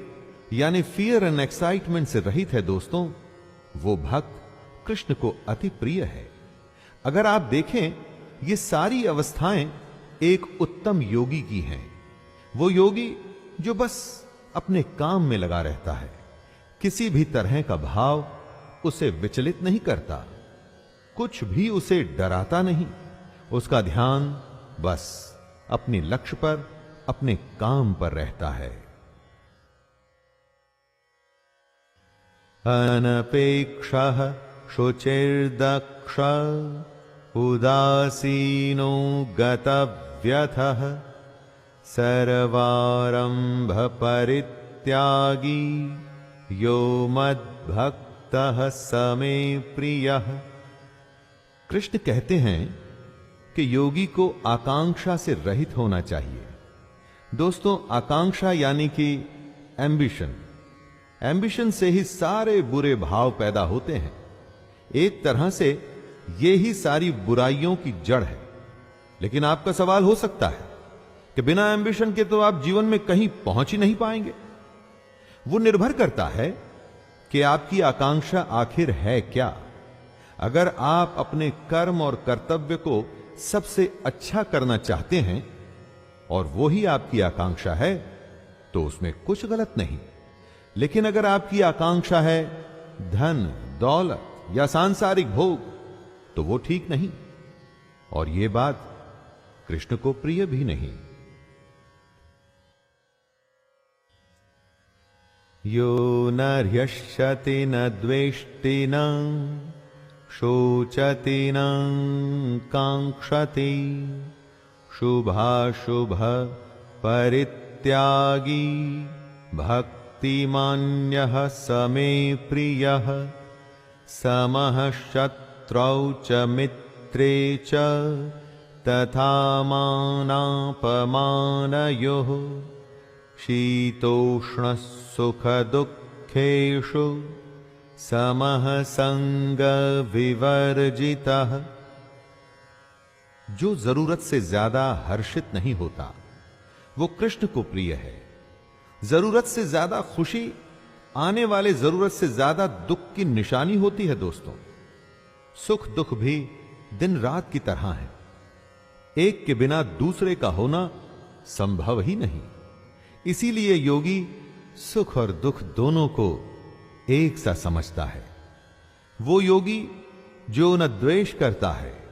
यानी फियर एंड एक्साइटमेंट से रहित है दोस्तों, वो भक्त कृष्ण को अति प्रिय है। अगर आप देखें, ये सारी अवस्थाएं एक उत्तम योगी की हैं। वो योगी जो बस अपने काम में लगा रहता है, किसी भी तरह का भाव उसे विचलित नहीं करता, कुछ भी उसे डराता नहीं, उसका ध्यान बस अपने लक्ष्य पर, अपने काम पर रहता है। अनपेक्षः शुचिर्दक्ष उदासीनो गतव्यथः सर्वारंभ परित्यागी यो मद्भक्तः स मे प्रियः। कृष्ण कहते हैं कि योगी को आकांक्षा से रहित होना चाहिए। दोस्तों, आकांक्षा यानी कि एम्बिशन से ही सारे बुरे भाव पैदा होते हैं। एक तरह से ये ही सारी बुराइयों की जड़ है। लेकिन आपका सवाल हो सकता है कि बिना एम्बिशन के तो आप जीवन में कहीं पहुंच ही नहीं पाएंगे। वो निर्भर करता है कि आपकी आकांक्षा आखिर है क्या। अगर आप अपने कर्म और कर्तव्य को सबसे अच्छा करना चाहते हैं और वो ही आपकी आकांक्षा है, तो उसमें कुछ गलत नहीं। लेकिन अगर आपकी आकांक्षा है धन, दौलत या सांसारिक भोग, तो वो ठीक नहीं, और ये बात कृष्ण को प्रिय भी नहीं। यो न ह्यष्यति न द्वेष्टि न शोचति न कांक्षति शुभाशुभ परित्यागी भक्तिमान्यः स मे प्रियः समः शत्रौ च मित्रे च तथा मानापमानयोः शीतोष्ण सुख दुःखेषु समः संग विवर्जितः। जो जरूरत से ज्यादा हर्षित नहीं होता, वो कृष्ण को प्रिय है। जरूरत से ज्यादा खुशी आने वाले जरूरत से ज्यादा दुख की निशानी होती है दोस्तों। सुख दुख भी दिन रात की तरह है, एक के बिना दूसरे का होना संभव ही नहीं। इसीलिए योगी सुख और दुख दोनों को एक सा समझता है। वो योगी जो न द्वेष करता है,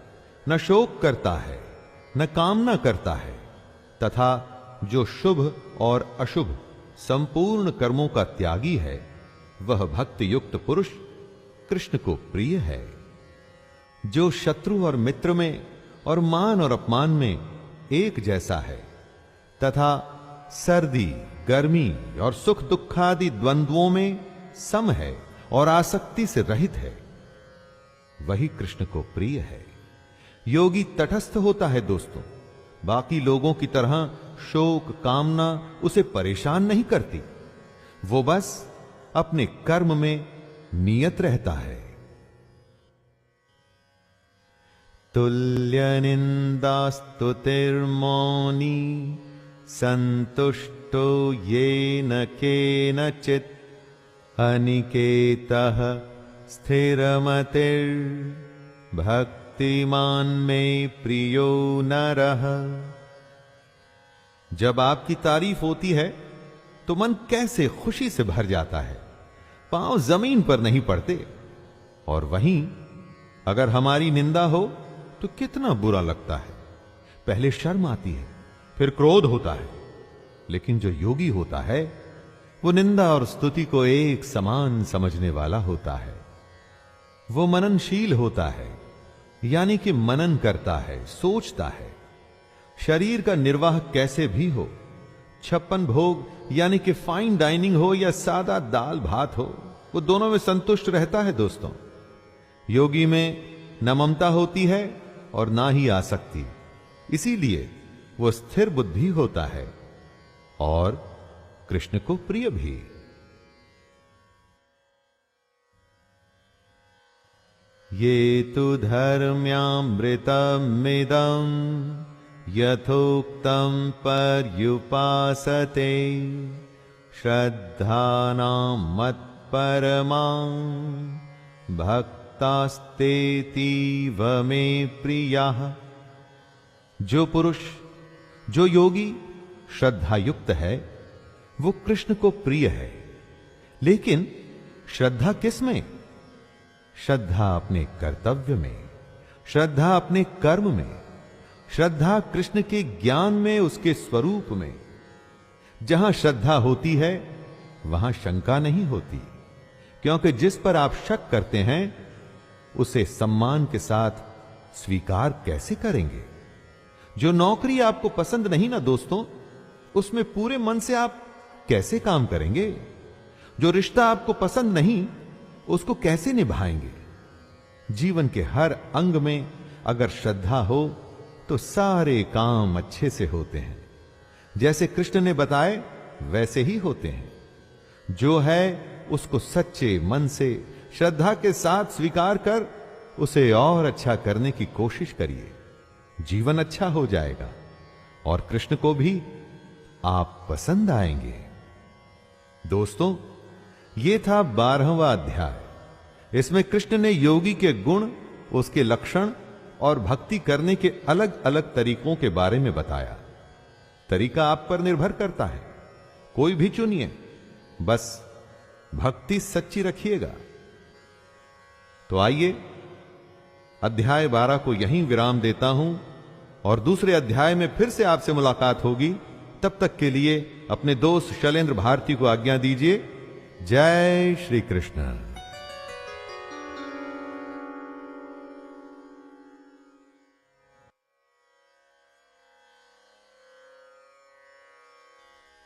न शोक करता है, न कामना करता है, तथा जो शुभ और अशुभ संपूर्ण कर्मों का त्यागी है, वह भक्ति युक्त पुरुष कृष्ण को प्रिय है। जो शत्रु और मित्र में और मान और अपमान में एक जैसा है, तथा सर्दी, गर्मी और सुख दुखादि द्वंद्वों में सम है और आसक्ति से रहित है, वही कृष्ण को प्रिय है। योगी तटस्थ होता है दोस्तों। बाकी लोगों की तरह शोक कामना उसे परेशान नहीं करती। वो बस अपने कर्म में नियत रहता है। तुल्य निंदास्तुतिर्मौनी संतुष्टो येन केनचित् अनिकेतः स्थिरमतिर्भक्तिमान् मे प्रियो नरः। जब आपकी तारीफ होती है तो मन कैसे खुशी से भर जाता है, पांव जमीन पर नहीं पड़ते। और वहीं अगर हमारी निंदा हो तो कितना बुरा लगता है। पहले शर्म आती है, फिर क्रोध होता है। लेकिन जो योगी होता है वो निंदा और स्तुति को एक समान समझने वाला होता है। वो मननशील होता है, यानी कि मनन करता है, सोचता है। शरीर का निर्वाह कैसे भी हो, 56 भोग यानी कि फाइन डाइनिंग हो या सादा दाल भात हो, वो दोनों में संतुष्ट रहता है। दोस्तों, योगी में न ममता होती है और ना ही आसक्ति, इसीलिए वो स्थिर बुद्धि होता है और कृष्ण को प्रिय भी। ये तु धर्म्यामृतमिदं यथोक्तं पर्युपासते श्रद्धानां मत्परमां भक्तास्तेतीव मे प्रियाः। जो पुरुष, जो योगी श्रद्धायुक्त है वो कृष्ण को प्रिय है। लेकिन श्रद्धा किस में? श्रद्धा अपने कर्तव्य में, श्रद्धा अपने कर्म में, श्रद्धा कृष्ण के ज्ञान में, उसके स्वरूप में। जहां श्रद्धा होती है वहां शंका नहीं होती, क्योंकि जिस पर आप शक करते हैं उसे सम्मान के साथ स्वीकार कैसे करेंगे? जो नौकरी आपको पसंद नहीं ना दोस्तों, उसमें पूरे मन से आप कैसे काम करेंगे? जो रिश्ता आपको पसंद नहीं, उसको कैसे निभाएंगे? जीवन के हर अंग में अगर श्रद्धा हो तो सारे काम अच्छे से होते हैं। जैसे कृष्ण ने बताए वैसे ही होते हैं। जो है उसको सच्चे मन से श्रद्धा के साथ स्वीकार कर उसे और अच्छा करने की कोशिश करिए। जीवन अच्छा हो जाएगा और कृष्ण को भी आप पसंद आएंगे। दोस्तों, ये था 12वां अध्याय। इसमें कृष्ण ने योगी के गुण, उसके लक्षण और भक्ति करने के अलग अलग तरीकों के बारे में बताया। तरीका आप पर निर्भर करता है, कोई भी चुनिए, बस भक्ति सच्ची रखिएगा। तो आइए अध्याय 12 को यहीं विराम देता हूं और दूसरे अध्याय में फिर से आपसे मुलाकात होगी। तब तक के लिए अपने दोस्त शैलेंद्र भारती को आज्ञा दीजिए। जय श्री कृष्ण।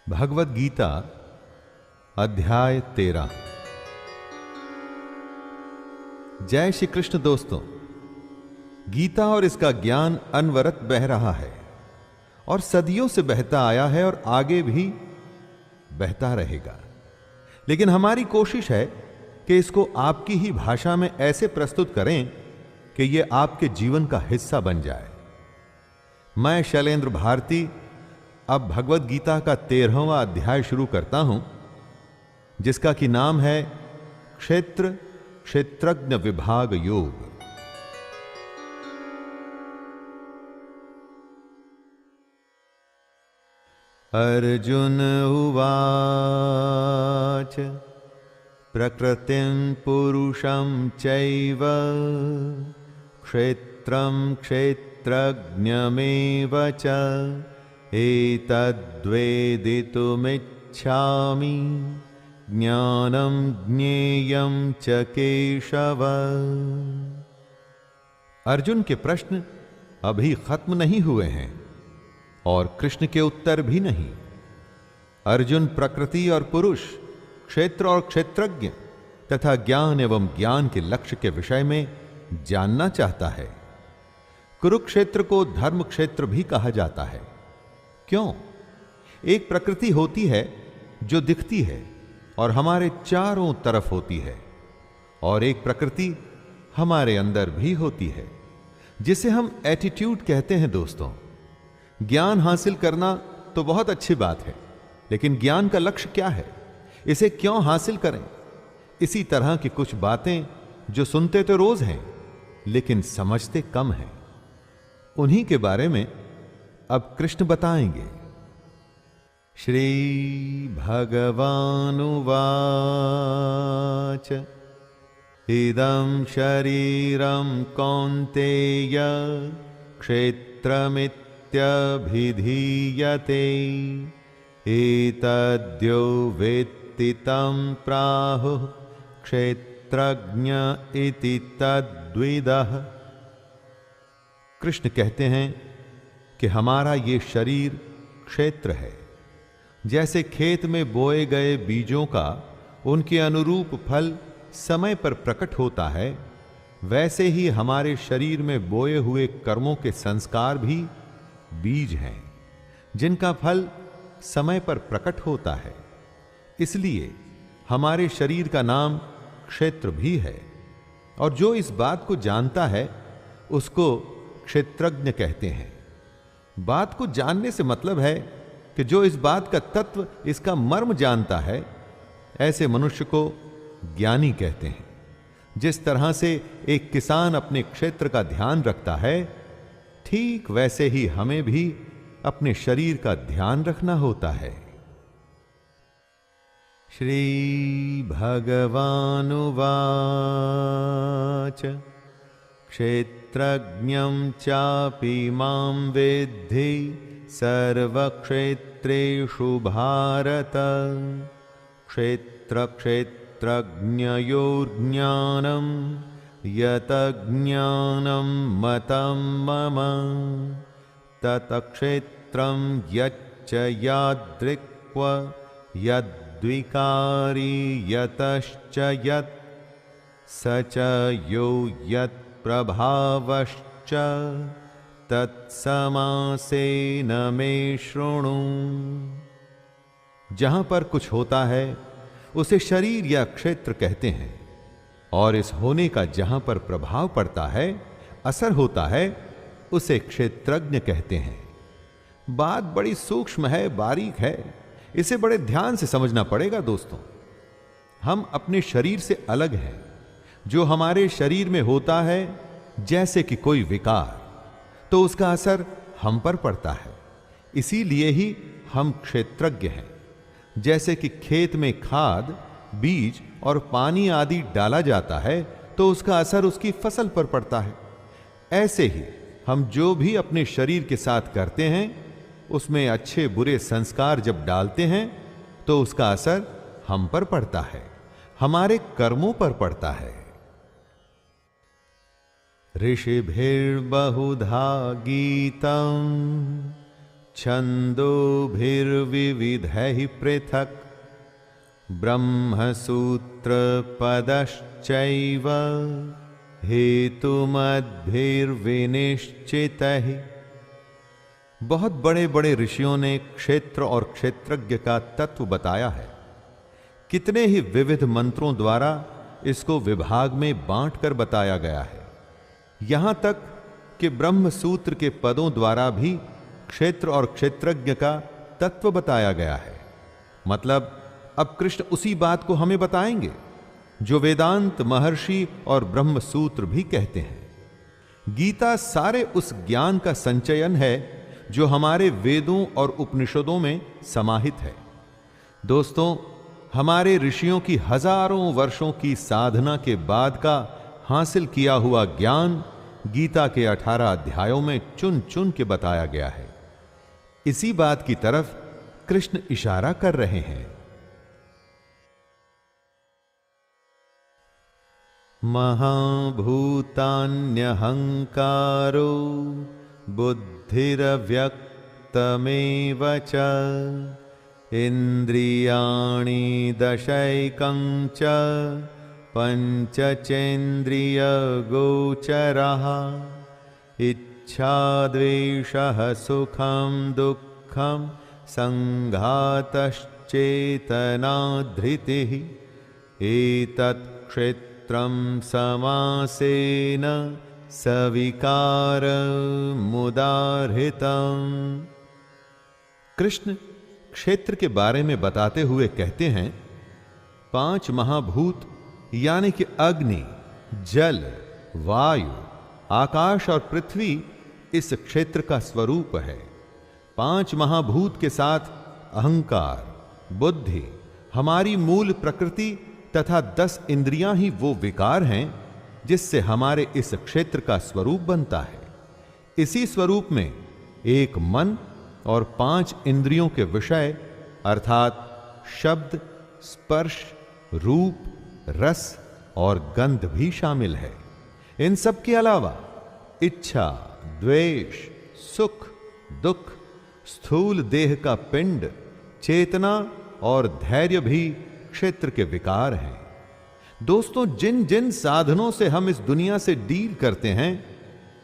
भगवत गीता अध्याय 13। जय श्री कृष्ण। दोस्तों, गीता और इसका ज्ञान अनवरत बह रहा है और सदियों से बहता आया है और आगे भी बहता रहेगा। लेकिन हमारी कोशिश है कि इसको आपकी ही भाषा में ऐसे प्रस्तुत करें कि यह आपके जीवन का हिस्सा बन जाए। मैं शैलेंद्र भारती अब भगवत गीता का 13वां अध्याय शुरू करता हूं, जिसका कि नाम है क्षेत्र क्षेत्रज्ञ विभाग योग। अर्जुन उवाच प्रकृतिं पुरुषं चैव क्षेत्रं क्षेत्रज्ञमेव च एतद्वेदितुमिच्छामि ज्ञानं ज्ञेयं च केशव। अर्जुन के प्रश्न अभी खत्म नहीं हुए हैं और कृष्ण के उत्तर भी नहीं। अर्जुन प्रकृति और पुरुष, क्षेत्र और क्षेत्रज्ञ तथा ज्ञान एवं ज्ञान के लक्ष्य के विषय में जानना चाहता है। कुरुक्षेत्र को धर्म क्षेत्र भी कहा जाता है। क्यों? एक प्रकृति होती है जो दिखती है और हमारे चारों तरफ होती है, और एक प्रकृति हमारे अंदर भी होती है जिसे हम एटीट्यूड कहते हैं। दोस्तों, ज्ञान हासिल करना तो बहुत अच्छी बात है, लेकिन ज्ञान का लक्ष्य क्या है, इसे क्यों हासिल करें? इसी तरह की कुछ बातें जो सुनते तो रोज हैं, लेकिन समझते कम हैं, उन्हीं के बारे में अब कृष्ण बताएंगे। श्री भगवानुवाच इदं शरीरं कौन्तेय क्षेत्रमित्यभिधीयते एतद्यो वेत्ति तं प्राहुः क्षेत्रज्ञ इति तद्विदः। कृष्ण कहते हैं कि हमारा ये शरीर क्षेत्र है। जैसे खेत में बोए गए बीजों का उनके अनुरूप फल समय पर प्रकट होता है, वैसे ही हमारे शरीर में बोए हुए कर्मों के संस्कार भी बीज हैं, जिनका फल समय पर प्रकट होता है। इसलिए हमारे शरीर का नाम क्षेत्र भी है, और जो इस बात को जानता है उसको क्षेत्रज्ञ कहते हैं। बात को जानने से मतलब है कि जो इस बात का तत्व, इसका मर्म जानता है, ऐसे मनुष्य को ज्ञानी कहते हैं। जिस तरह से एक किसान अपने क्षेत्र का ध्यान रखता है, ठीक वैसे ही हमें भी अपने शरीर का ध्यान रखना होता है। श्री भगवानुवाच क्षेत्रज्ञं चापि मां विद्धि सर्वक्षेत्रेषु भारत क्षेत्रक्षेत्रज्ञयोर्ज्ञानं यतज्ञानं मतं मम तत्क्षेत्रं यच्च यादृक्व यद्विकारी यतश्च यत् स च यो यत् प्रभावश्च तत्समासेन मे शृणु। जहां पर कुछ होता है उसे शरीर या क्षेत्र कहते हैं, और इस होने का जहां पर प्रभाव पड़ता है, असर होता है, उसे क्षेत्रज्ञ कहते हैं। बात बड़ी सूक्ष्म है, बारीक है, इसे बड़े ध्यान से समझना पड़ेगा। दोस्तों, हम अपने शरीर से अलग हैं। जो हमारे शरीर में होता है, जैसे कि कोई विकार, तो उसका असर हम पर पड़ता है। इसीलिए ही हम क्षेत्रज्ञ हैं। जैसे कि खेत में खाद, बीज और पानी आदि डाला जाता है, तो उसका असर उसकी फसल पर पड़ता है। ऐसे ही हम जो भी अपने शरीर के साथ करते हैं, उसमें अच्छे बुरे संस्कार जब डालते हैं, तो उसका असर हम पर पड़ता है, हमारे कर्मों पर पड़ता है। ऋषिभिर्बहुधा गीतं छन्दोभिर्विविधैः पृथक् ब्रह्मसूत्रपदश्चैव हेतुमद्भिर्विनिश्चितैः। बहुत बड़े बड़े ऋषियों ने क्षेत्र और क्षेत्रज्ञ का तत्व बताया है। कितने ही विविध मंत्रों द्वारा इसको विभाग में बांटकर बताया गया है। यहां तक कि ब्रह्म सूत्र के पदों द्वारा भी क्षेत्र और क्षेत्रज्ञ का तत्व बताया गया है। मतलब अब कृष्ण उसी बात को हमें बताएंगे जो वेदांत, महर्षि और ब्रह्म सूत्र भी कहते हैं। गीता सारे उस ज्ञान का संचयन है जो हमारे वेदों और उपनिषदों में समाहित है। दोस्तों, हमारे ऋषियों की हजारों वर्षों की साधना के बाद का हासिल किया हुआ ज्ञान गीता के 18 अध्यायों में चुन चुन के बताया गया है। इसी बात की तरफ कृष्ण इशारा कर रहे हैं। महाभूतान्यहंकारो बुद्धिरव्यक्तमेव च इंद्रियाणि दशैकं च पंचचेन्द्रियगोचरः इच्छा द्वेषः सुखं दुःखं संघातश्चेतना धृतिः एतत् क्षेत्रं समासेन सविकार मुदारितम। कृष्ण क्षेत्र के बारे में बताते हुए कहते हैं, 5 महाभूत यानी कि अग्नि, जल, वायु, आकाश और पृथ्वी इस क्षेत्र का स्वरूप है। 5 महाभूत के साथ अहंकार, बुद्धि, हमारी मूल प्रकृति तथा 10 इंद्रियां ही वो विकार हैं जिससे हमारे इस क्षेत्र का स्वरूप बनता है। इसी स्वरूप में एक मन और 5 इंद्रियों के विषय अर्थात शब्द, स्पर्श, रूप, रस और गंध भी शामिल है। इन सब के अलावा इच्छा, द्वेष, सुख, दुख, स्थूल देह का पिंड, चेतना और धैर्य भी क्षेत्र के विकार हैं। दोस्तों, जिन जिन साधनों से हम इस दुनिया से डील करते हैं,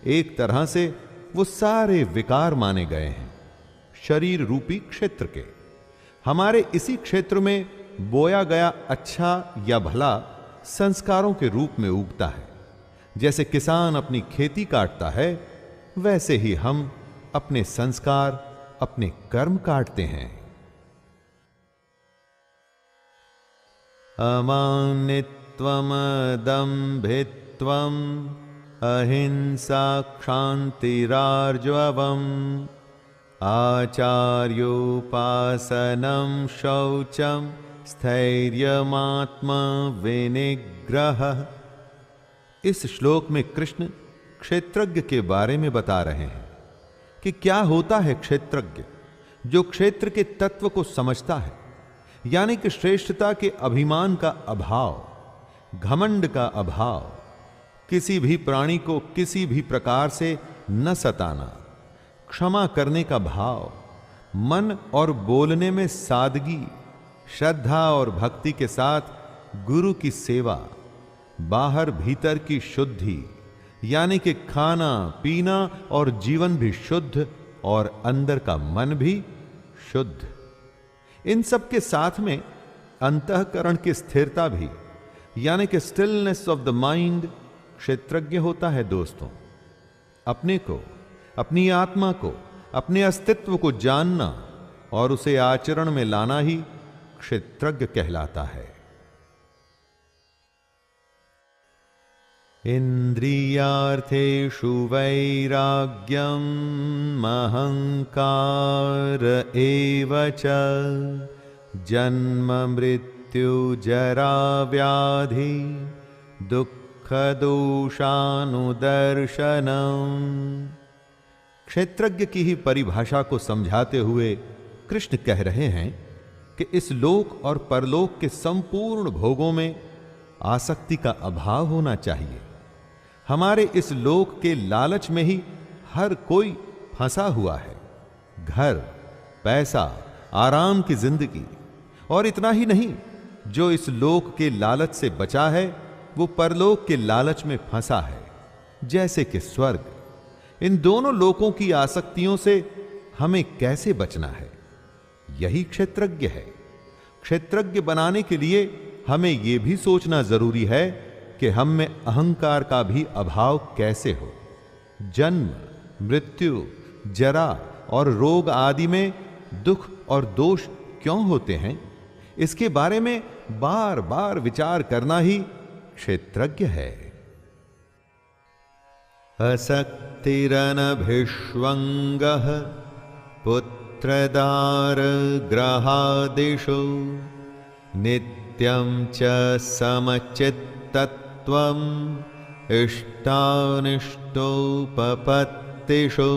एक तरह से वो सारे विकार माने गए हैं शरीर रूपी क्षेत्र के। हमारे इसी क्षेत्र में बोया गया अच्छा या भला संस्कारों के रूप में उगता है। जैसे किसान अपनी खेती काटता है, वैसे ही हम अपने संस्कार, अपने कर्म काटते हैं। अमानित्वम दंभित्वम अहिंसा क्षान्तिरार्जवम् आचार्योपासनं शौचं स्थैर्यमात्मा विनिग्रह। इस श्लोक में कृष्ण क्षेत्रज्ञ के बारे में बता रहे हैं कि क्या होता है क्षेत्रज्ञ, जो क्षेत्र के तत्व को समझता है, यानी कि श्रेष्ठता के अभिमान का अभाव, घमंड का अभाव, किसी भी प्राणी को किसी भी प्रकार से न सताना, क्षमा करने का भाव, मन और बोलने में सादगी, श्रद्धा और भक्ति के साथ गुरु की सेवा, बाहर भीतर की शुद्धि यानी कि खाना पीना और जीवन भी शुद्ध और अंदर का मन भी शुद्ध। इन सब के साथ में अंतःकरण की स्थिरता भी यानी कि स्टिलनेस ऑफ द माइंड क्षेत्रज्ञ होता है। दोस्तों, अपने को, अपनी आत्मा को, अपने अस्तित्व को जानना और उसे आचरण में लाना ही क्षेत्रज्ञ कहलाता है। इंद्रियार्थेषु वैराग्यम् अहंकार एव च जन्म मृत्यु जरा व्याधि दुःख दोषानुदर्शनम्। क्षेत्रज्ञ की ही परिभाषा को समझाते हुए कृष्ण कह रहे हैं कि इस लोक और परलोक के संपूर्ण भोगों में आसक्ति का अभाव होना चाहिए। हमारे इस लोक के लालच में ही हर कोई फंसा हुआ है। घर, पैसा, आराम की जिंदगी, और इतना ही नहीं, जो इस लोक के लालच से बचा है वो परलोक के लालच में फंसा है, जैसे कि स्वर्ग। इन दोनों लोकों की आसक्तियों से हमें कैसे बचना है, यही क्षेत्रज्ञ है। क्षेत्रज्ञ बनाने के लिए हमें यह भी सोचना जरूरी है कि हम में अहंकार का भी अभाव कैसे हो। जन्म, मृत्यु, जरा और रोग आदि में दुख और दोष क्यों होते हैं, इसके बारे में बार बार विचार करना ही क्षेत्रज्ञ है। असक्तिरनभिष्वंगः पुत्रदार ग्रहादिषु नित्यं च समचित्तत्वम् इष्टानिष्टोपपत्तिषु।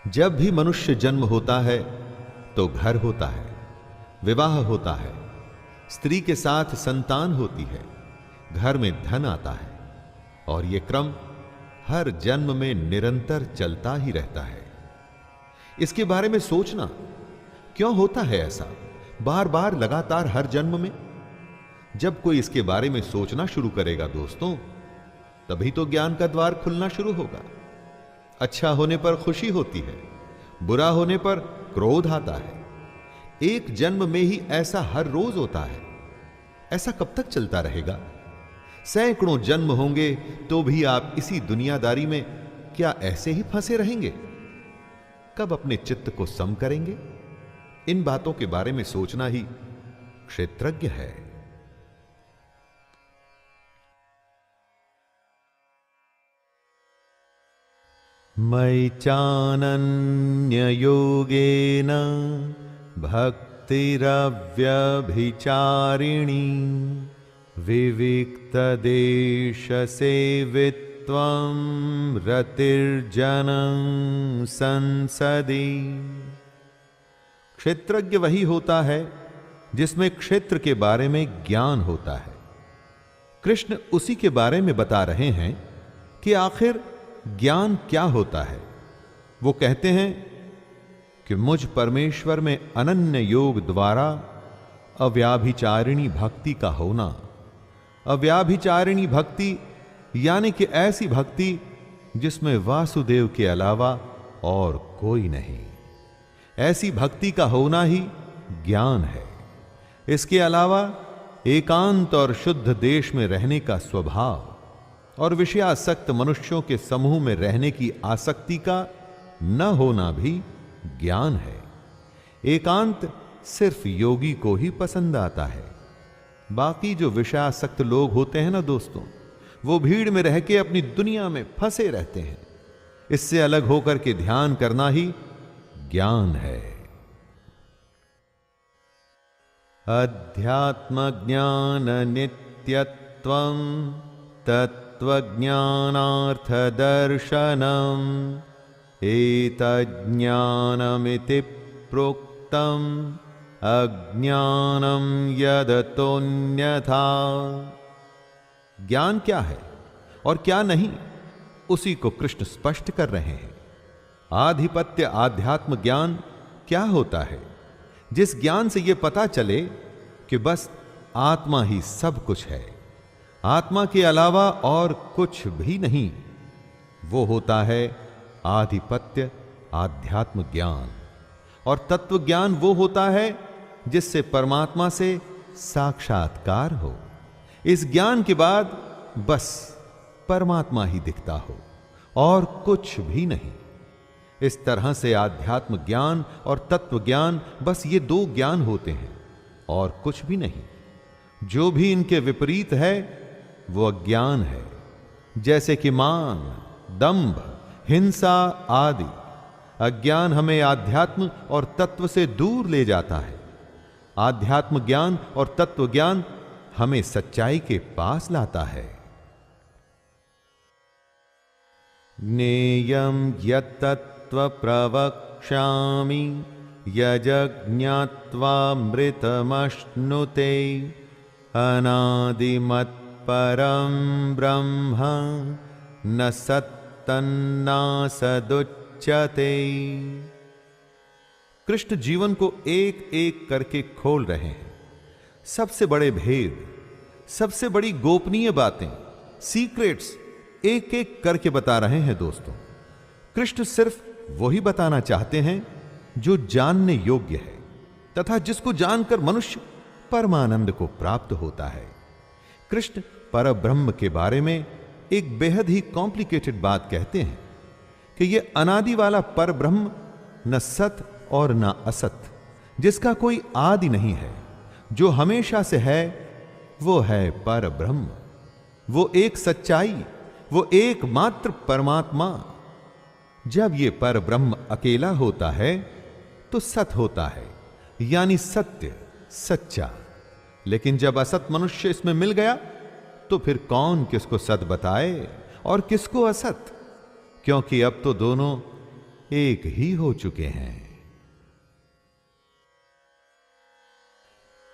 जब भी मनुष्य जन्म होता है तो घर होता है, विवाह होता है, स्त्री के साथ संतान होती है, घर में धन आता है, और यह क्रम हर जन्म में निरंतर चलता ही रहता है। इसके बारे में सोचना, क्यों होता है ऐसा बार बार लगातार हर जन्म में? जब कोई इसके बारे में सोचना शुरू करेगा दोस्तों, तभी तो ज्ञान का द्वार खुलना शुरू होगा। अच्छा होने पर खुशी होती है, बुरा होने पर क्रोध आता है। एक जन्म में ही ऐसा हर रोज होता है। ऐसा कब तक चलता रहेगा? सैकड़ों जन्म होंगे तो भी आप इसी दुनियादारी में क्या ऐसे ही फंसे रहेंगे? कब अपने चित्त को सम करेंगे? इन बातों के बारे में सोचना ही क्षेत्रज्ञ है। मयि चानन्ययोगेन भक्तिरव्यभिचारिणी विविक्तदेशसेवित्वं रतिर्जनं संसदि। क्षेत्रज्ञ वही होता है जिसमें क्षेत्र के बारे में ज्ञान होता है। कृष्ण उसी के बारे में बता रहे हैं कि आखिर ज्ञान क्या होता है। वो कहते हैं कि मुझ परमेश्वर में अनन्य योग द्वारा अव्याभिचारिणी भक्ति का होना। अव्याभिचारिणी भक्ति यानी कि ऐसी भक्ति जिसमें वासुदेव के अलावा और कोई नहीं। ऐसी भक्ति का होना ही ज्ञान है। इसके अलावा एकांत और शुद्ध देश में रहने का स्वभाव और विषयासक्त मनुष्यों के समूह में रहने की आसक्ति का न होना भी ज्ञान है। एकांत सिर्फ योगी को ही पसंद आता है। बाकी जो विषयासक्त लोग होते हैं ना दोस्तों, वो भीड़ में रह के अपनी दुनिया में फंसे रहते हैं। इससे अलग होकर के ध्यान करना ही ज्ञान है। अध्यात्म ज्ञान नित्यत्वं तत्त्वज्ञानार्थ दर्शनम् एतज्ज्ञानमिति प्रोक्तम् अज्ञानम यदतोन्यथा। ज्ञान क्या है और क्या नहीं, उसी को कृष्ण स्पष्ट कर रहे हैं। आधिपत्य आध्यात्म ज्ञान क्या होता है? जिस ज्ञान से यह पता चले कि बस आत्मा ही सब कुछ है, आत्मा के अलावा और कुछ भी नहीं, वो होता है आधिपत्य आध्यात्म ज्ञान। और तत्व ज्ञान वो होता है जिससे परमात्मा से साक्षात्कार हो। इस ज्ञान के बाद बस परमात्मा ही दिखता हो और कुछ भी नहीं। इस तरह से आध्यात्म ज्ञान और तत्व ज्ञान, बस ये दो ज्ञान होते हैं और कुछ भी नहीं। जो भी इनके विपरीत है वो अज्ञान है। जैसे कि मान, दंभ, हिंसा आदि। अज्ञान हमें आध्यात्म और तत्व से दूर ले जाता है। आध्यात्म ज्ञान और तत्व ज्ञान हमें सच्चाई के पास लाता है। ज्ञेयं यत्तत्त्व प्रवक्ष्यामि यज्ञात्वामृतमश्नुते अनादिमत्परं ब्रह्म न सत्तन्नासदुच्यते। कृष्ण जीवन को एक एक करके खोल रहे हैं। सबसे बड़े भेद, सबसे बड़ी गोपनीय बातें, सीक्रेट्स एक एक करके बता रहे हैं दोस्तों। कृष्ण सिर्फ वही बताना चाहते हैं जो जानने योग्य है तथा जिसको जानकर मनुष्य परमानंद को प्राप्त होता है। कृष्ण परब्रह्म के बारे में एक बेहद ही कॉम्प्लिकेटेड बात कहते हैं कि यह अनादि वाला परब्रह्म न सत और न असत, जिसका कोई आदि नहीं है, जो हमेशा से है, वो है परब्रह्म। वो एक सच्चाई, वो एकमात्र परमात्मा। जब ये परब्रह्म अकेला होता है तो सत होता है, यानी सत्य, सच्चा। लेकिन जब असत मनुष्य इसमें मिल गया तो फिर कौन किसको सत बताए और किसको असत, क्योंकि अब तो दोनों एक ही हो चुके हैं।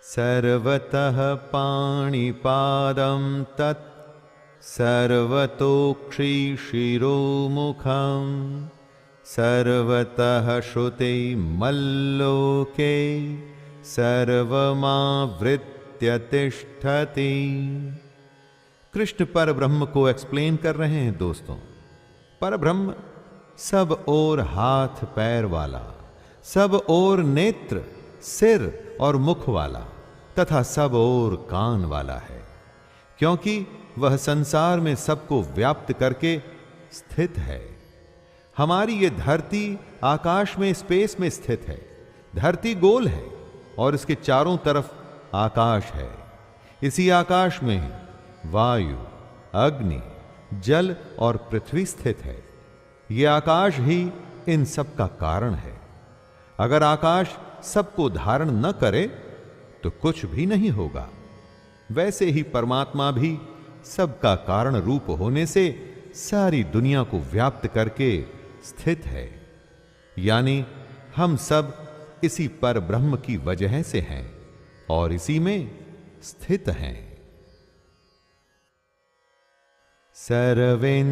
सर्वतः पाणिपादं तत् सर्वतोक्षिशिरोमुखं सर्वतः श्रुते मल्लोके सर्वमावृत्य तिष्ठति। कृष्ण परब्रह्म को एक्सप्लेन कर रहे हैं दोस्तों। परब्रह्म सब ओर हाथ पैर वाला, सब ओर नेत्र, सिर और मुख वाला तथा सब ओर कान वाला है। क्योंकि वह संसार में सबको व्याप्त करके स्थित है। हमारी ये धरती आकाश में, स्पेस में स्थित है। धरती गोल है और इसके चारों तरफ आकाश है। इसी आकाश में वायु, अग्नि, जल और पृथ्वी स्थित है। यह आकाश ही इन सब का कारण है। अगर आकाश सबको धारण न करे तो कुछ भी नहीं होगा। वैसे ही परमात्मा भी सबका कारण रूप होने से सारी दुनिया को व्याप्त करके स्थित है। यानी हम सब इसी पर ब्रह्म की वजह से हैं और इसी में स्थित हैं। सर्वें